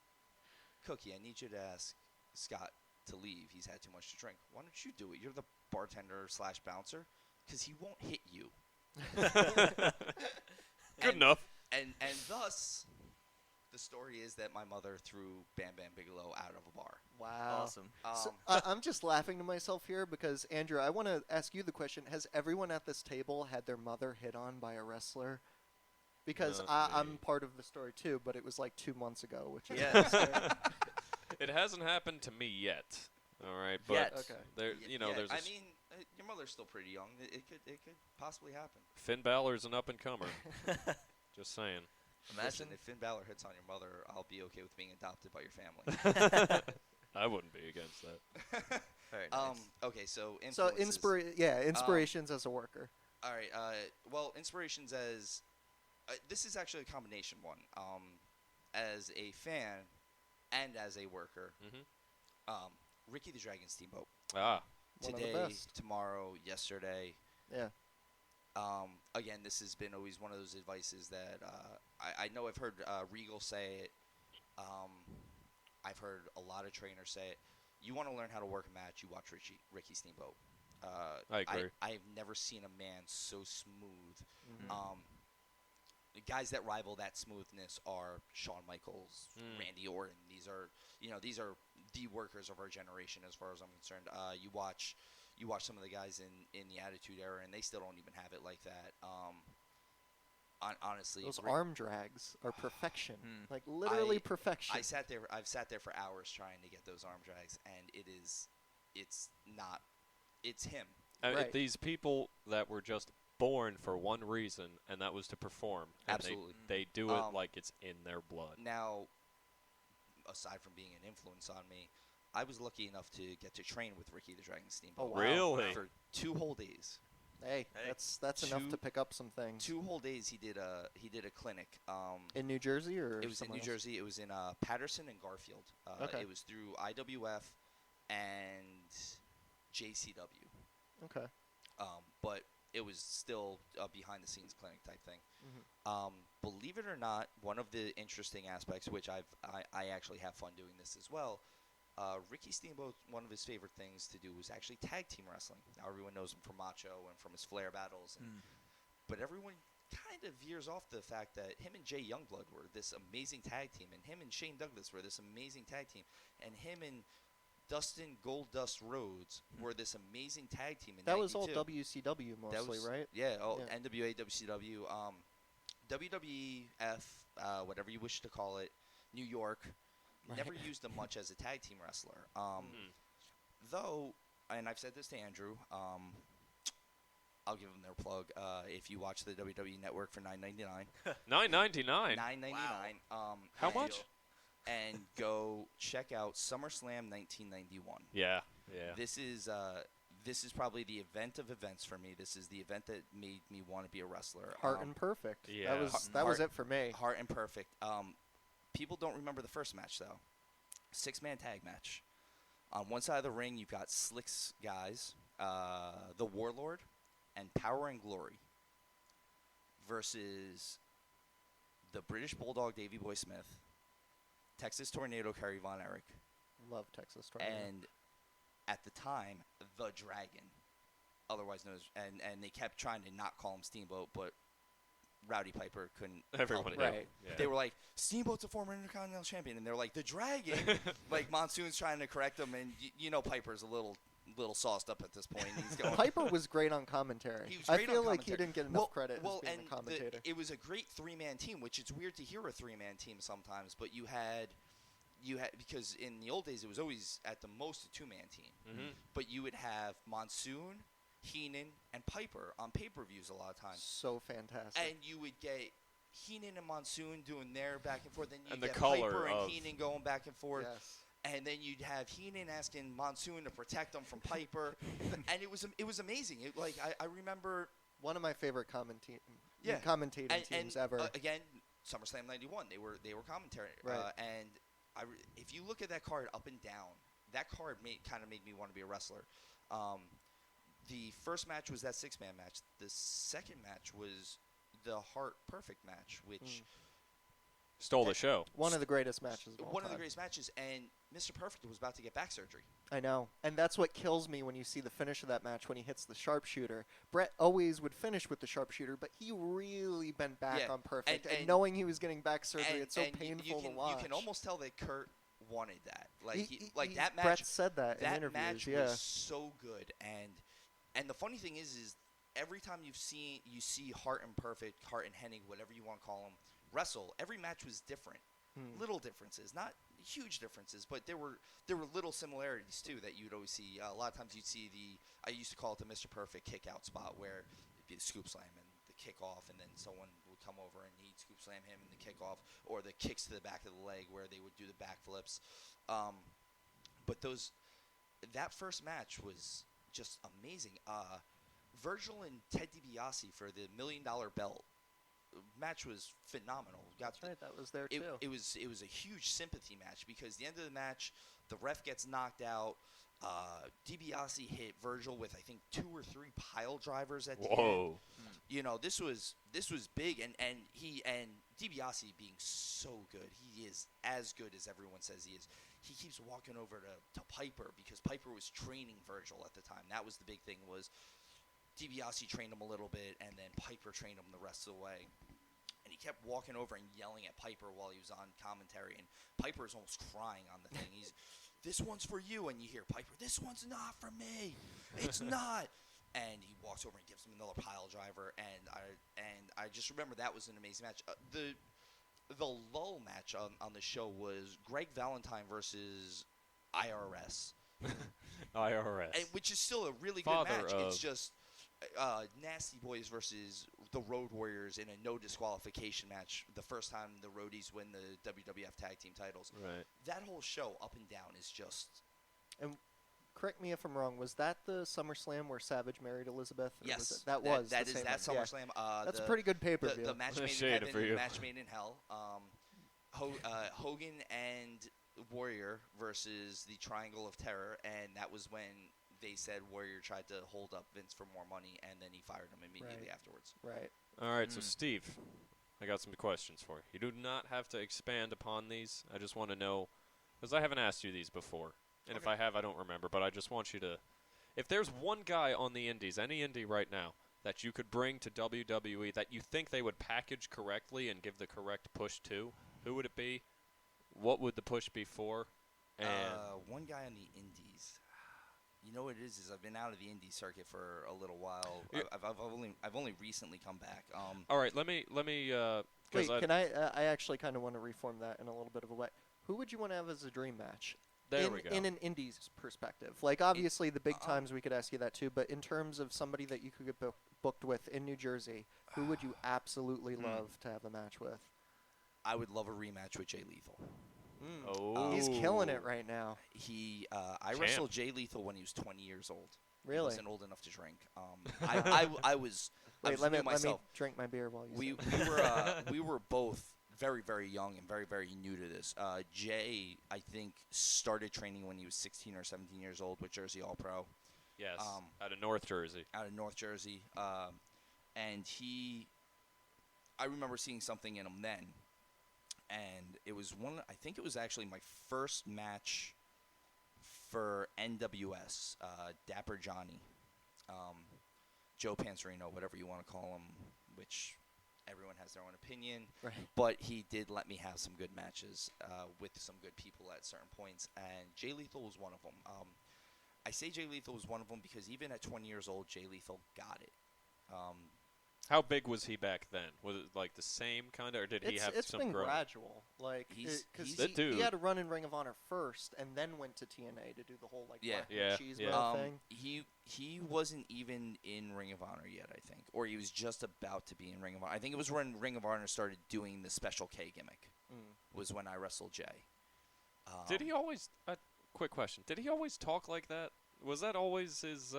"Cookie, I need you to ask Scott to leave. He's had too much to drink. Why don't you do it? You're the bartender / bouncer, because he won't hit you." Good enough. And thus, the story is that my mother threw Bam Bam Bigelow out of a bar. Wow. Awesome. So, I'm just laughing to myself here because, Andrew, I want to ask you the question. Has everyone at this table had their mother hit on by a wrestler? Because Not I'm me. part of the story, too, but it was like 2 months ago, which is Yeah. scary. It hasn't happened to me yet. All right, but Yet. Okay. there, there's. I mean, your mother's still pretty young. It could possibly happen. Finn Balor's an up and comer. Just saying. Imagine. Listen, if Finn Balor hits on your mother, I'll be okay with being adopted by your family. I wouldn't be against that. Very nice. Okay, so So, influences. inspirations as a worker. All right. Well, inspirations as this is actually a combination one. As a fan and as a worker, Ricky the Dragon Steamboat. Ah, One of the Today, best. tomorrow, yesterday. Yeah. Again, this has been always one of those advices that I know I've heard Regal say it. I've heard a lot of trainers say it. You want to learn how to work a match, you watch Ricky Steamboat. I agree. I've never seen a man so smooth. The guys that rival that smoothness are Shawn Michaels, Randy Orton. These are the workers of our generation, as far as I'm concerned. You watch some of the guys in the Attitude Era, and they still don't even have it like that. Honestly, Those arm drags are perfection. Like, literally perfection. I've sat there for hours trying to get those arm drags, and it's him. Right. These people that were just born for one reason, and that was to perform. And Absolutely. They do it like it's in their blood. Now, aside from being an influence on me, I was lucky enough to get to train with Ricky the Dragon Steamboat. Oh, wow. Really? For 2 whole days. Hey, that's enough to pick up some things. 2 whole days he did a clinic. In New Jersey or It was in somewhere New else? Jersey. It was in Patterson and Garfield. Okay. It was through IWF and JCW. Okay. But it was still a behind-the-scenes clinic type thing. Mm-hmm. Believe it or not, one of the interesting aspects, which I actually have fun doing this as well, Ricky Steamboat, one of his favorite things to do was actually tag team wrestling. Now everyone knows him from Macho and from his Flair battles, but everyone kind of veers off the fact that him and Jay Youngblood were this amazing tag team, and him and Shane Douglas were this amazing tag team, and him and Dustin Goldust Rhodes were this amazing tag team in That was 92. all WCW mostly, right? Yeah, Yeah. NWA, WCW, WWF, whatever you wish to call it, New York. Right. Never used them much as a tag team wrestler. Though, and I've said this to Andrew, I'll give them their plug. If you watch the WWE Network for $9.99, $9.99. $9.99. How and- much? And go check out SummerSlam 1991. Yeah. This is probably the event of events for me. This is the event that made me want to be a wrestler. Heart and Perfect. Yeah. That was it for me. Heart and Perfect. People don't remember the first match though. 6-man tag match. On one side of the ring, you've got Slick's guys, the Warlord, and Power and Glory, versus the British Bulldog Davey Boy Smith, Texas Tornado Kerry Von Erich, Love Texas Tornado. and at the time, the Dragon, otherwise known as, and they kept trying to not call him Steamboat, but Rowdy Piper couldn't Everyone help it. knew. Right. Yeah. They were like, Steamboat's a former Intercontinental Champion, and they're like, the Dragon. Like Monsoon's trying to correct him, and you know Piper's a little sauced up at this point. He's going. Piper was great on commentary. He was I great feel on like he commentary. didn't get enough credit as being and a commentator. it was a great three-man team, which it's weird to hear a three-man team sometimes, but you had because in the old days it was always at the most a two-man team. Mm-hmm. But you would have Monsoon, Heenan, and Piper on pay-per-views a lot of times. So fantastic. And you would get Heenan and Monsoon doing their back and forth. Then you'd And the get color Piper and of- Heenan going back and forth. Yes. And then you'd have Heenan asking Monsoon to protect him from Piper. And it was amazing. I remember One of my favorite commentating and, teams ever. Again, SummerSlam '91. They were commentary. Right. And if you look at that card up and down, that card kind of made me want to be a wrestler. The first match was that 6-man match. The second match was the Hart Perfect match, which Stole the show. One of the greatest matches of all one of the time. greatest matches. And Mr. Perfect was about to get back surgery. I know. And that's what kills me when you see the finish of that match when he hits the sharpshooter. Brett always would finish with the sharpshooter, but he really bent back Yeah, on Perfect. And and- knowing he was getting back surgery, And- it's so and painful you to watch. You can almost tell that Kurt wanted that. That Brett match. said that in That interviews, match yeah. was so good, and the funny thing is every time you see Hart and Perfect, Hart and Hennig, whatever you want to call them, wrestle. Every match was different. Little differences, not huge differences, but there were little similarities too that you'd always see. A lot of times you'd see I used to call it the Mr. Perfect kick out spot where it'd be the scoop slam and the kick off, and then someone would come over and he'd scoop slam him in the kick off, or the kicks to the back of the leg where they would do the backflips. But that first match was just amazing. Virgil and Ted DiBiase for the $1 million belt match was phenomenal. That's right. That was there too. It was a huge sympathy match because the end of the match, the ref gets knocked out. DiBiase hit Virgil with I think 2 or 3 pile drivers at the end. Whoa. You know, this was big, and DiBiase being so good, he is as good as everyone says he is. He keeps walking over to Piper because Piper was training Virgil at the time. That was the big thing was DiBiase trained him a little bit, and then Piper trained him the rest of the way. And he kept walking over and yelling at Piper while he was on commentary, and Piper's almost crying on the thing. He's, this one's for you, and you hear Piper, this one's not for me. It's not. And he walks over and gives him another pile driver, and I just remember that was an amazing match. The lull match on the show was Greg Valentine versus IRS. IRS. Which is still a really Father good match. of- It's just Nasty Boys versus the Road Warriors in a no disqualification match. The first time the Roadies win the WWF Tag Team titles. Right. That whole show, up and down, is just And correct me if I'm wrong. Was that the SummerSlam where Savage married Elizabeth? Or yes. Was it? That was that the is same that one, yeah. SummerSlam. That's a pretty good pay-per-view. The match made in Shade heaven, for and you. the match made in hell. Hogan and Warrior versus the Triangle of Terror, and that was when they said Warrior tried to hold up Vince for more money, and then he fired him immediately Right. afterwards. Right. All right, so Steve, I got some questions for you. You do not have to expand upon these. I just want to know, because I haven't asked you these before. And if Okay. I have, I don't remember. But I just want you to, if there's one guy on the indies, any indie right now, that you could bring to WWE that you think they would package correctly and give the correct push to, who would it be? What would the push be for? And One guy on the indies. You know what it is I've been out of the indie circuit for a little while. Yeah. I've only recently come back. all right, let me. Wait, 'cause can I actually kind of want to reform that in a little bit of a way. Who would you want to have as a dream match? There we go. In an indies perspective. Like, obviously, the big times we could ask you that too, but in terms of somebody that you could get booked with in New Jersey, who would you absolutely love to have a match with? I would love a rematch with Jay Lethal. Oh, He's killing it right now. I Champ. wrestled Jay Lethal when he was 20 years old. He Really? wasn't old enough to drink. I was. I Wait, was let me new myself. drink my beer while you We say we were both very, very young and very, very new to this. Jay, I think, started training when he was 16 or 17 years old with Jersey All Pro yes, out of North Jersey. out of North Jersey, and I remember seeing something in him then and it was I think it was actually my first match for NWS, Dapper Johnny, Joe Panzerino, whatever you want to call him, which everyone has their own opinion. Right. But he did let me have some good matches with some good people at certain points, and Jay Lethal was one of them. I say Jay Lethal was one of them because even at 20 years old, Jay Lethal got it. How big was he back then? Was it like the same kind of, or did he have It's some been growth? gradual, like because That dude. he had a run in Ring of Honor first, and then went to TNA to do the whole like Black Yeah, Machismo thing. He wasn't even in Ring of Honor yet, I think, or he was just about to be in Ring of Honor. I think it was when Ring of Honor started doing the Special K gimmick. Was when I wrestled Jay. Did he always? Quick question: did he always talk like that? Was that always his?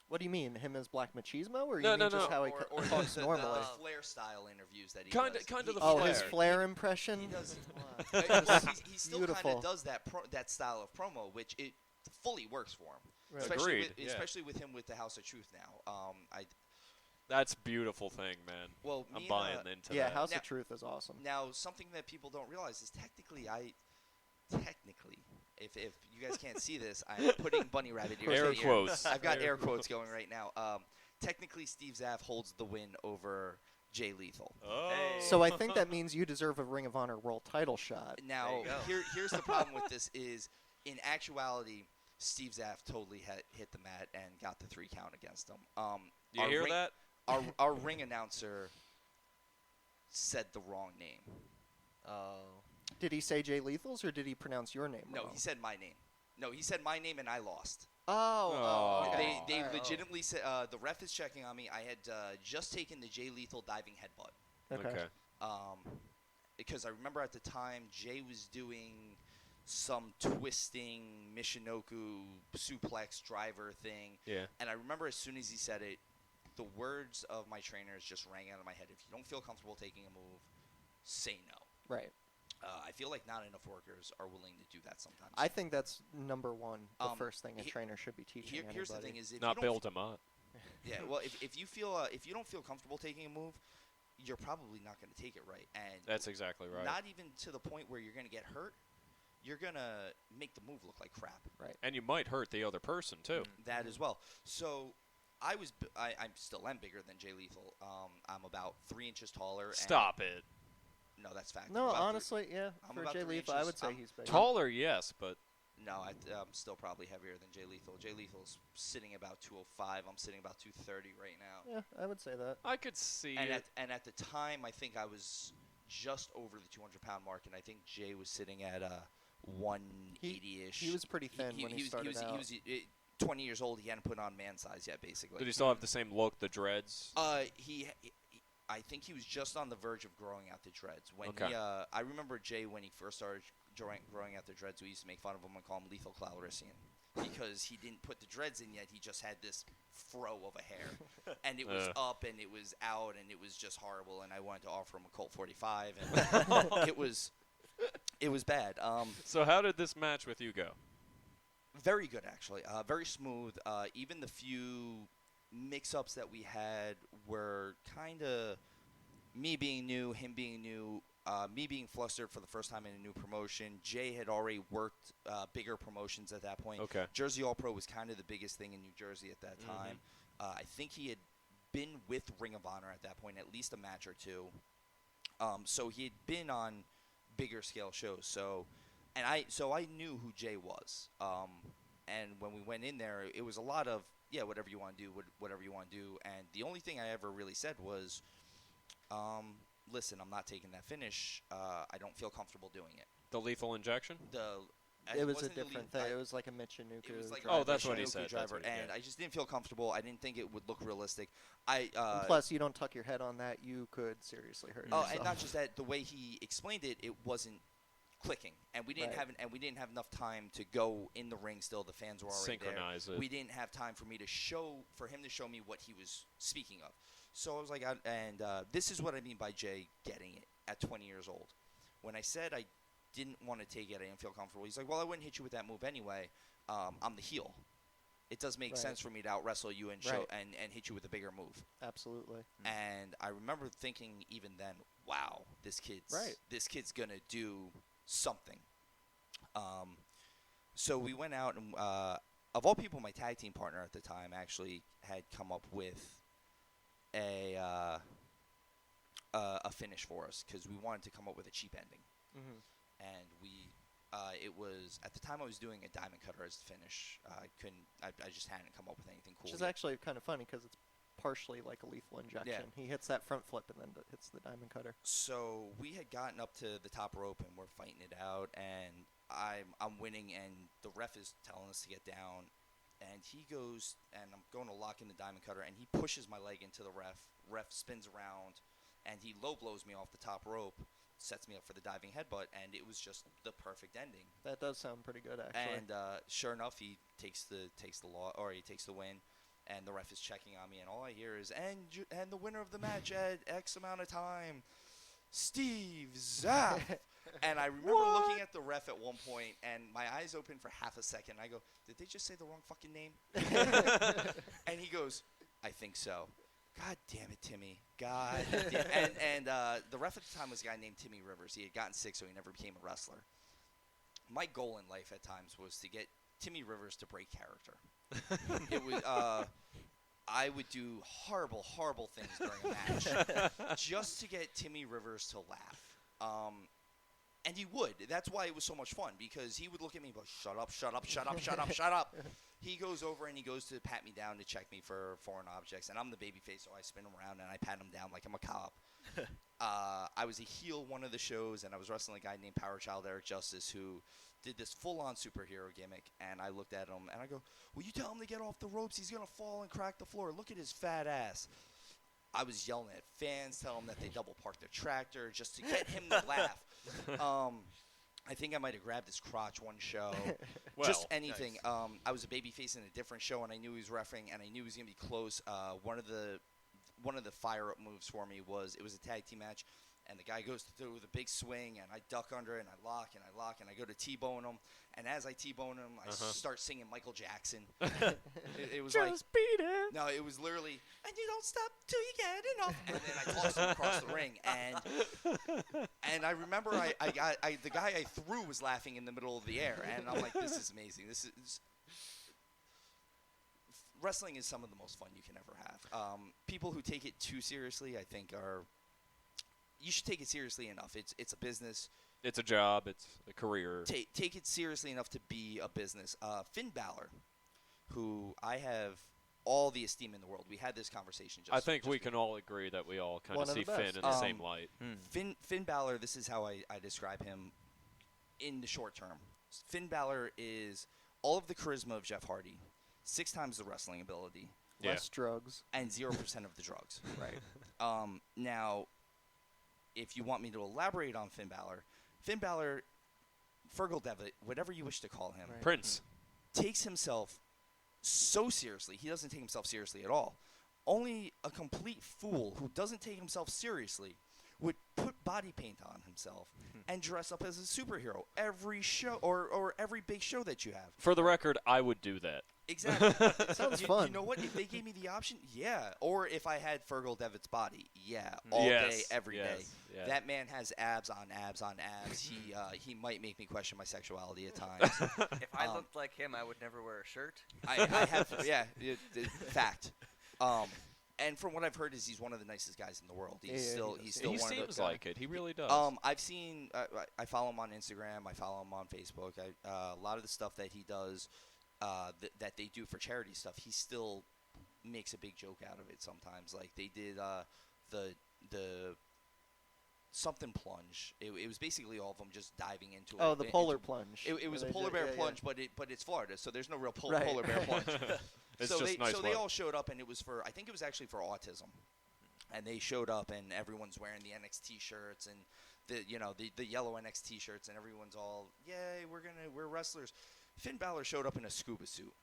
What do you mean, him as Black Machismo, or No, you mean no, just no. how he or talks the normally? Flair style interviews that he Kinda- does. kinda the Oh, Flair. his Flair impression. He does. Wow. he still Beautiful. kind of does that style of promo, which it fully works for him. Right. Agreed, yeah. Especially with him with the House of Truth now. That's a beautiful thing, man. Well, I'm me and, buying into Yeah, that. House Now- of Truth is awesome. Now, something that people don't realize is technically, if you guys can't see this, I'm putting bunny rabbit ears Air in here. quotes. I've got air quotes going right now. Technically, Steve Zapf holds the win over Jay Lethal. Oh. Hey. So I think that means you deserve a Ring of Honor World Title shot. Now, There you go. here's the problem with this is, in actuality, Steve Zapf totally hit the mat and got the 3 count against him. You hear that? Our ring announcer said the wrong name. Oh. Did he say Jay Lethal's, or did he pronounce your name No, wrong? he said my name. No, he said my name and I lost. Oh. Okay. They All right. legitimately said, the ref is checking on me. I had just taken the Jay Lethal diving headbutt. Okay. Because I remember at the time Jay was doing some twisting Michinoku suplex driver thing. Yeah. And I remember as soon as he said it, the words of my trainers just rang out of my head. If you don't feel comfortable taking a move, say no. Right. I feel like not enough workers are willing to do that sometimes. I think that's number one. The first thing a he- trainer should be teaching anybody. Here's the thing: is if Not you don't build him up. Yeah, well, if you feel if you don't feel comfortable taking a move, you're probably not going to take it right, and That's exactly right. not even to the point where you're going to get hurt. You're going to make the move look like crap. And you might hurt the other person too. That as well. So I still am bigger than Jay Lethal. I'm about 3 inches taller. And Stop it. No, that's fact. No, I'm about honestly, yeah. I'm For about Jay 3 Lethal, I inches. would say I'm he's big. Taller, yes, but No, I'm still probably heavier than Jay Lethal. Jay Lethal's sitting about 205. I'm sitting about 230 right now. Yeah, I would say that. I could see And it. at the time, I think I was just over the 200-pound mark, and I think Jay was sitting at 180-ish. He was pretty thin when he started out. He was 20 years old. He hadn't put on man size yet, basically. Did he still have the same look, the dreads? I think he was just on the verge of growing out the dreads. When Okay. I remember Jay when he first started growing out the dreads. We used to make fun of him and call him Lethal Calrissian because he didn't put the dreads in yet. He just had this fro of a hair, and it was up and it was out and it was just horrible. And I wanted to offer him a Colt 45, and it was bad. So how did this match with you go? Very good, actually. Very smooth. Even the few mix-ups that we had were kind of me being new, him being new, me being flustered for the first time in a new promotion. Jay had already worked bigger promotions at that point. Okay. Jersey All-Pro was kind of the biggest thing in New Jersey at that time. I think he had been with Ring of Honor at that point, at least a match or two. So he had been on bigger scale shows. So I knew who Jay was. And when we went in there, it was a lot of, yeah, whatever you want to do, whatever you want to do. And the only thing I ever really said was, listen, I'm not taking that finish. I don't feel comfortable doing it. The lethal injection? It was a wasn't the different lead- thing. It was like a Michinoku. It was like Oh, a that's what he Michinoku said. That's driver, what he- and yeah. I just didn't feel comfortable. I didn't think it would look realistic. And plus, you don't tuck your head on that, you could seriously hurt yourself. And not just that, the way he explained it, it wasn't clicking, and we didn't Right. have enough time to go in the ring. Still, the fans were already Synchronize there. it. We didn't have time for him to show me what he was speaking of. So I was like, this is what I mean by Jay getting it at 20 years old. When I said I didn't want to take it, I didn't feel comfortable. He's like, well, I wouldn't hit you with that move anyway. I'm the heel. it does make Right. sense for me to out wrestle you and Right. and hit you with a bigger move. Absolutely. And I remember thinking even then, wow, this kid's gonna do something. So we went out and of all people, my tag team partner at the time actually had come up with a finish for us because we wanted to come up with a cheap ending. Mm-hmm. And it was at the time I was doing a diamond cutter as the finish. I just hadn't come up with anything cool. Which is yet. actually kind of funny because it's partially like a lethal injection. He hits that front flip and then hits the diamond cutter. So we had gotten up to the top rope and we're fighting it out, and I'm winning, and the ref is telling us to get down, and he goes, and I'm going to lock in the diamond cutter, and he pushes my leg into the ref. Ref spins around, and he low blows me off the top rope, sets me up for the diving headbutt, and it was just the perfect ending. That does sound pretty good, actually. And sure enough, he takes the win, and the ref is checking on me, and all I hear is and the winner of the match at X amount of time, Steve Zapf. And I remember looking at the ref at one point, and my eyes opened for half a second. I go, did they just say the wrong fucking name? And he goes, I think so. God damn it, Timmy. God damn. And the ref at the time was a guy named Timmy Rivers. He had gotten sick, so he never became a wrestler. My goal in life at times was to get Timmy Rivers to break character. It was I would do horrible, horrible things during a match just to get Timmy Rivers to laugh. And he would. That's why it was so much fun, because he would look at me and go, shut up, shut up, shut up, shut up, shut up. He goes over and he goes to pat me down to check me for foreign objects, and I'm the babyface, so I spin him around and I pat him down like I'm a cop. I was a heel one of the shows, and I was wrestling a guy named Power Child Eric Justice who did this full-on superhero gimmick, and I looked at him and I go, will you tell him to get off the ropes? He's going to fall and crack the floor. Look at his fat ass. I was yelling at fans, telling them that they double parked their tractor just to get him to laugh. I think I might have grabbed his crotch one show. Well, just anything. nice. I was a babyface in a different show, and I knew he was refereeing, and I knew he was going to be close. One of the fire-up moves for me was it was a tag team match, and the guy goes through with a big swing, and I duck under it, and I lock, and I go to T-bone him. And as I T-bone him, I start singing Michael Jackson. It was like, beat it. no, it was literally, and you don't stop till you get enough. And then I tossed him across the ring, and I remember the guy I threw was laughing in the middle of the air, and I'm like, this is amazing. Wrestling is some of the most fun you can ever have. People who take it too seriously, I think, you should take it seriously enough. It's a business. It's a job. It's a career. Take it seriously enough to be a business. Finn Balor, who I have all the esteem in the world. We had this conversation. I think we can all agree that we all kind One of of see the Finn best. in the same light. Finn Balor, this is how I describe him in the short term. Finn Balor is all of the charisma of Jeff Hardy, 6 times the wrestling ability, Yeah. Less drugs. and 0% of the drugs. Right. Now, if you want me to elaborate on Finn Balor, Fergal Devitt, whatever you wish to call him, Right. Prince. takes himself so seriously. He doesn't take himself seriously at all. Only a complete fool who doesn't take himself seriously would put body paint on himself and dress up as a superhero every show or every big show that you have. For the record, I would do that. Exactly. Sounds you, fun. You know what? If they gave me the option, yeah. Or if I had Fergal Devitt's body, yeah. All Yes, day, every day. yes, yeah. That man has abs on abs on abs. He might make me question my sexuality at times. If I looked like him, I would never wear a shirt. I have, yeah, fact. And from what I've heard, is he's one of the nicest guys in the world. He's Yeah, still he he's does. still He one of seems the. like it. He really does. I've seen. I follow him on Instagram. I follow him on Facebook. A lot of the stuff that he does, that they do for charity stuff, he still makes a big joke out of it sometimes. Like they did the something plunge. It was basically all of them just diving into it. Oh, the polar plunge. It was a They polar did- bear yeah, yeah. plunge, but it's Florida, so there's no real Right. polar bear plunge. It's so just they nice so they weather. all showed up, and it was for, I think it was actually for autism, and they showed up, and everyone's wearing the NXT shirts and the yellow NXT shirts, and everyone's all, yay, we're wrestlers. Finn Balor showed up in a scuba suit,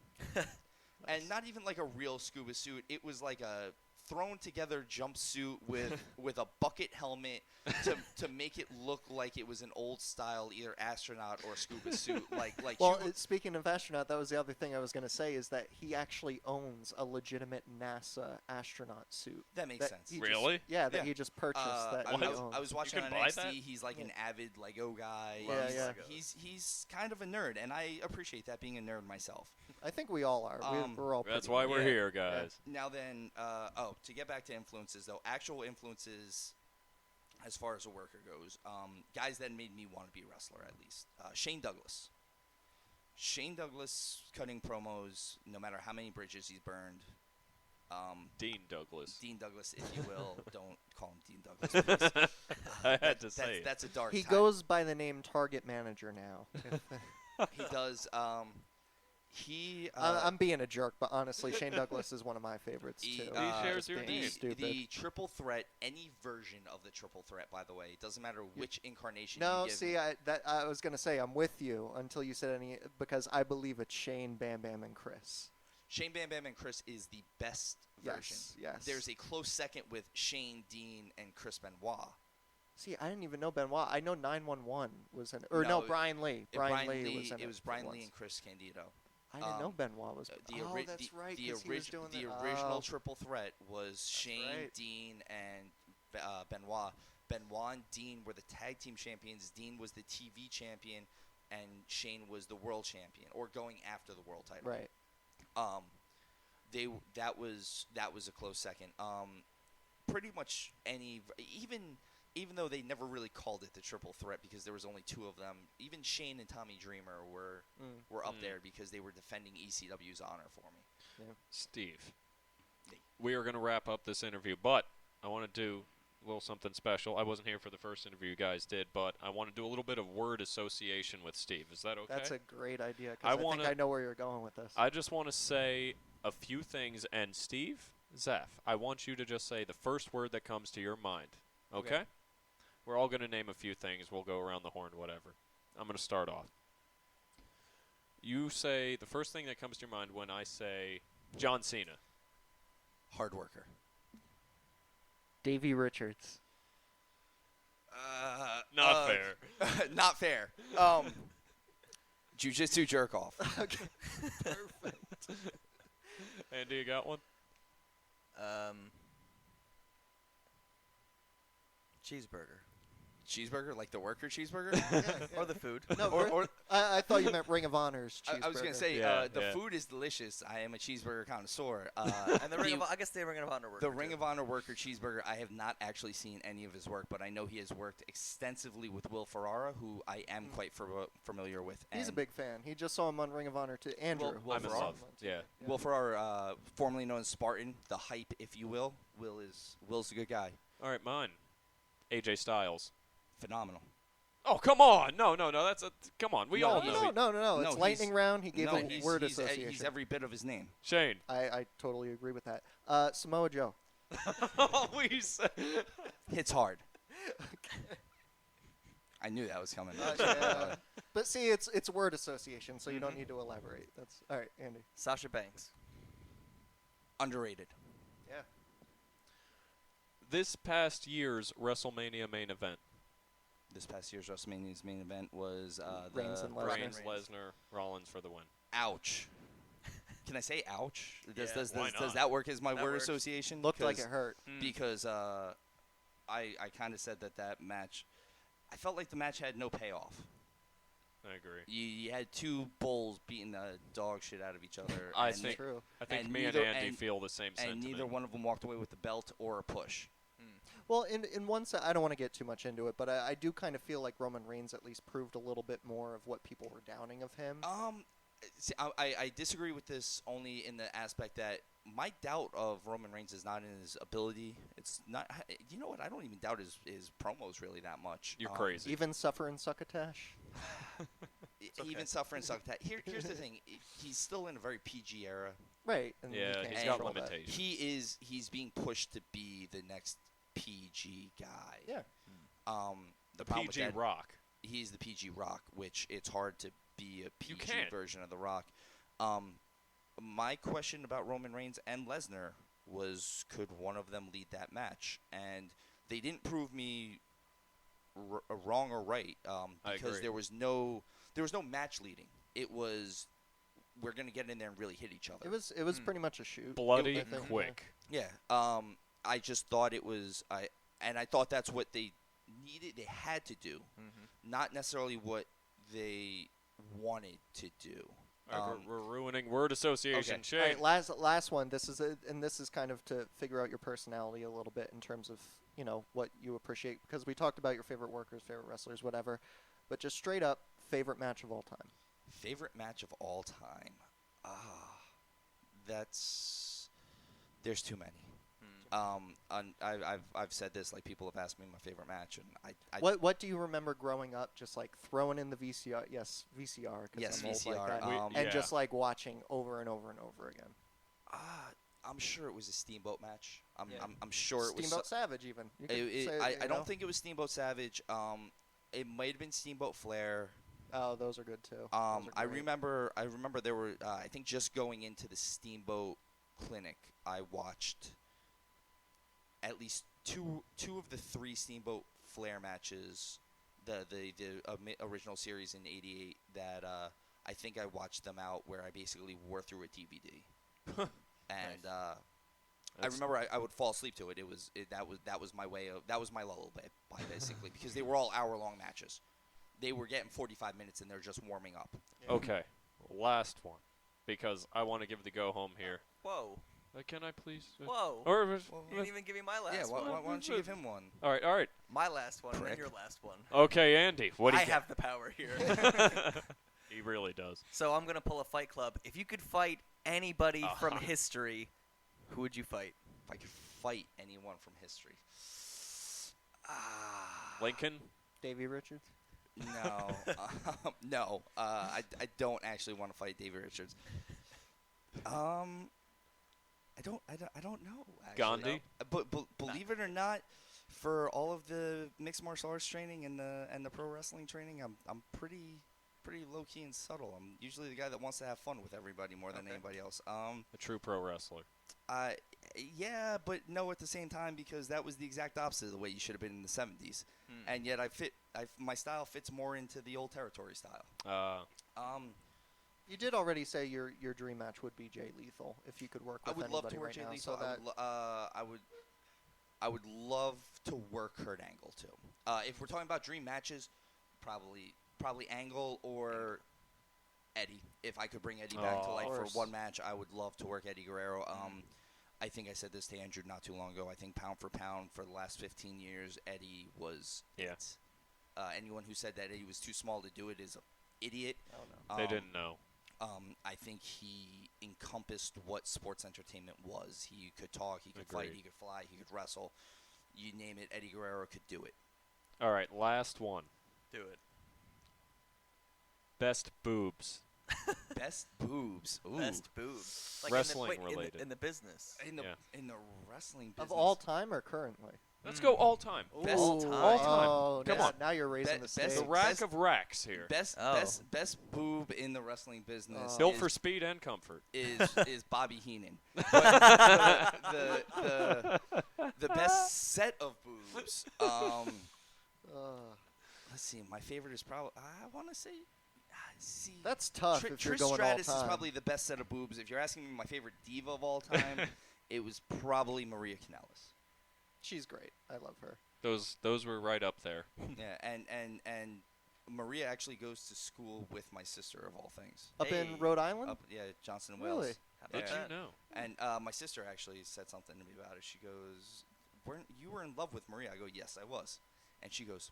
and not even like a real scuba suit. It was like a thrown together jumpsuit with a bucket helmet to make it look like it was an old style either astronaut or scuba suit. Well, speaking of astronaut, that was the other thing I was going to say is that he actually owns a legitimate NASA astronaut suit. That makes sense. Really? That Yeah. he just purchased. That he owns. I was watching can on buy NXT. that? He's like an avid Lego guy. Yeah. He's kind of a nerd, and I appreciate that, being a nerd myself. I think we all are. We're all. That's pretty why good. we're Yeah. here, guys. Now then, to get back to influences, though, actual influences as far as a worker goes, guys that made me want to be a wrestler, at least. Shane Douglas. Shane Douglas cutting promos, no matter how many bridges he's burned. Dean Douglas. Dean Douglas, if you will. Don't call him Dean Douglas, please. I had to say it. That's a dark He time. goes by the name Target Manager now. He does. I'm being a jerk, but honestly, Shane Douglas is one of my favorites He- too. He shares Just your being name. stupid. The triple threat, any version of the triple threat, by the way, it doesn't matter which incarnation No, you give see, I was gonna say I'm with you until you said any because I believe it's Shane, Bam Bam, and Chris. Shane Bam Bam and Chris is the best version. Yes. There's a close second with Shane, Dean, and Chris Benoit. See, I didn't even know Benoit. I know 911 was in, or no, Brian Lee. Brian Lee was in it. It was Brian once. Lee and Chris Candido. I didn't know Benoit was. That's right. The 'cause he was doing the the- original oh. triple threat was Shane, right. Dean, and Benoit. Benoit and Dean were the tag team champions. Dean was the TV champion, and Shane was the world champion, or going after the world title. Right. That was a close second. Pretty much even though they never really called it the triple threat because there was only two of them, even Shane and Tommy Dreamer were up there because they were defending ECW's honor for me. Steve, Me. we are going to wrap up this interview, but I want to do a little something special. I wasn't here for the first interview you guys did, but I want to do a little bit of word association with Steve. Is that okay? That's a great idea. I Because I wanna- think I know where you're going with this. I just want to say a few things, and Steve, Zapf, I want you to just say the first word that comes to your mind. Okay? We're all going to name a few things. We'll go around the horn, whatever. I'm going to start off. You say the first thing that comes to your mind when I say John Cena. Hard worker. Davey Richards. Not fair. Not fair. Jiu-jitsu jerk off. Okay. Perfect. Andy, you got one? Cheeseburger. Cheeseburger, like the worker cheeseburger? Or the food. No, or I thought you meant Ring of Honor's cheeseburger. I was going to say, Yeah, the yeah. food is delicious. I am a cheeseburger connoisseur. And the Ring of I guess the Ring of Honor worker. The Ring of Honor worker cheeseburger, I have not actually seen any of his work, but I know he has worked extensively with Will Ferrara, who I am quite familiar with. He's a and big fan. He just saw him on Ring of Honor too. Andrew. Will I'm in Ferrara. love. Yeah. Will Ferrara, formerly known as Spartan, the hype, if you will. Will's a good guy. All right, mine. AJ Styles. Phenomenal. Oh, come on. No. That's a. Come on. We all know. No. No, It's he's- lightning round. He gave No, a word he's association. he's every bit of his name. Shane. I totally agree with that. Samoa Joe. We said. Hits hard. I knew that was coming. Yeah. But see, it's word association, so you don't need to elaborate. That's all right, Andy. Sasha Banks. Underrated. Yeah. This past year's WrestleMania main event. This past year's WrestleMania's main event was Reigns and Lesnar. Reigns, Lesnar, Rollins for the win. Ouch. Can I say ouch? Does why not? that work as my That word works. association? Looked like it hurt. Because I kind of said that match, I felt like the match had no payoff. I agree. You had two bulls beating the dog shit out of each other. I and think- True. I think And me and neither- Andy and- feel the same and sentiment. neither one of them walked away with the belt or a push. Well, in one sense, I don't want to get too much into it, but I do kind of feel like Roman Reigns at least proved a little bit more of what people were downing of him. See, I disagree with this only in the aspect that my doubt of Roman Reigns is not in his ability. It's not. You know what? I don't even doubt his promos really that much. You're crazy. Even Suffer and Succotash. Even suffering suck that. Here's the thing. He's still in a very PG era. Right. And you Yeah, can't he's control got that. limitations. He's being pushed to be the next PG guy. Yeah. The problem with PG that- Rock. He's the PG Rock, which it's hard to be a You PG can't. version of the Rock. My question about Roman Reigns and Lesnar was, could one of them lead that match? And they didn't prove me wrong or right, because agree. there was no match leading. It was, we're gonna get in there and really hit each other. It was pretty much a shoot. Bloody I think, quick. Yeah. I just thought it was I thought that's what they needed. They had to do, not necessarily what they wanted to do. All right, we're ruining word association. Okay. Shane. All right, last one. This is kind of to figure out your personality a little bit in terms of what you appreciate, because we talked about your favorite workers, favorite wrestlers, whatever, but just straight up favorite match of all time. Favorite match of all time. There's too many. I've said this, like, people have asked me my favorite match, and I What do you remember growing up, just like throwing in the VCR? Yes, VCR. 'Cause Yes, I'm old VCR, Like that, and and just like watching over and over and over again. I'm sure it was a Steamboat match. I'm Steamboat sure it was Savage even. You could It, say, I don't think it was Steamboat Savage. It might have been Steamboat Flair. Oh, those are good too. Those I are great. remember there were I think just going into the Steamboat clinic, I watched at least two of the 3 Steamboat Flair matches, the original series in '88, that I think I watched them out, where I basically wore through a DVD. And I remember I would fall asleep to it. That was my way of, that was my lullaby, basically, because they were all hour-long matches. They were getting 45 minutes and they're just warming up. Okay, last one, because I want to give the go home here. Whoa. Can I please? Whoa. Or, You didn't even give me my last Yeah, one. why don't you give him one? all right. My last one, and Prick. then your last one. Okay, Andy, what do you I have the power here. He really does. So I'm going to pull a Fight Club. If you could fight anybody from Uh-huh. history, who would you fight? If I could fight anyone from history. Lincoln? Davey Richards. No. No. I don't actually want to fight Davey Richards. I don't know, actually. Gandhi? But believe it or not, for all of the mixed martial arts training and the pro wrestling training, I'm pretty low key and subtle. I'm usually the guy that wants to have fun with everybody more than anybody else. A true pro wrestler. Yeah, but no at the same time, because that was the exact opposite of the way you should have been in the 70s. And yet my style fits more into the old territory style. You did already say your dream match would be Jay Lethal if you could work with I would anybody love to work right Jay now. Lethal. So that I would love to work Kurt Angle too. If we're talking about dream matches, probably Angle or Eddie. If I could bring Eddie back to life for one match, I would love to work Eddie Guerrero. I think I said this to Andrew not too long ago. I think pound for pound for the last 15 years, Eddie was it. Anyone who said that Eddie was too small to do it is an idiot. Oh, no. They didn't know. I think he encompassed what sports entertainment was. He could talk, he could fight, he could fly, he could wrestle. You name it, Eddie Guerrero could do it. All right, last one. Do it. Best boobs. Best boobs. Ooh. Best boobs. Like Wrestling in the, related. in the business. In the wrestling business. Of all time or currently? Let's go all time. Best all time. All time. Oh, Come now, on. now you're raising the stakes. The rack of racks here. Best boob in the wrestling business. Built for speed and comfort. is Bobby Heenan. But the best set of boobs. Let's see. My favorite is probably, I want to say. See, That's tough if you're Trish going Stratus all time. is probably the best set of boobs. If you're asking me my favorite diva of all time, it was probably Maria Kanellis. She's great. I love her. Those were right up there. Yeah, and Maria actually goes to school with my sister, of all things. Up in Hey. Rhode Island? Johnson and Really? Wales. How Did about you that? know? And my sister actually said something to me about it. She goes, "You were in love with Maria?" I go, "Yes, I was." And she goes,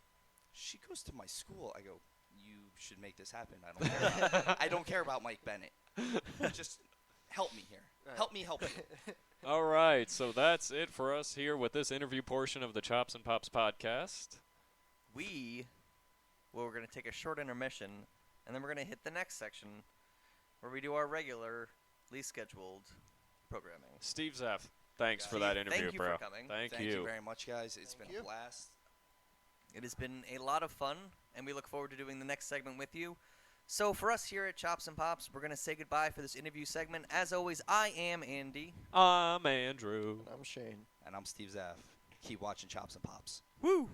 "She goes to my school." I go, "You should make this happen. I don't care about, I don't care about Mike Bennett. Just help me here. Right. Help me help you." All right, so that's it for us here with this interview portion of the Chops and Pops podcast. We're going to take a short intermission, and then we're going to hit the next section where we do our regularly scheduled programming. Steve Zapf, thanks for Steve, that interview, thank you bro. for coming. Thank you you. very much, guys. It's Thank been you. a blast. It has been a lot of fun, and we look forward to doing the next segment with you. So for us here at Chops and Pops, we're going to say goodbye for this interview segment. As always, I am Andy. I'm Andrew. And I'm Shane. And I'm Steve Zapf. Keep watching Chops and Pops. Woo!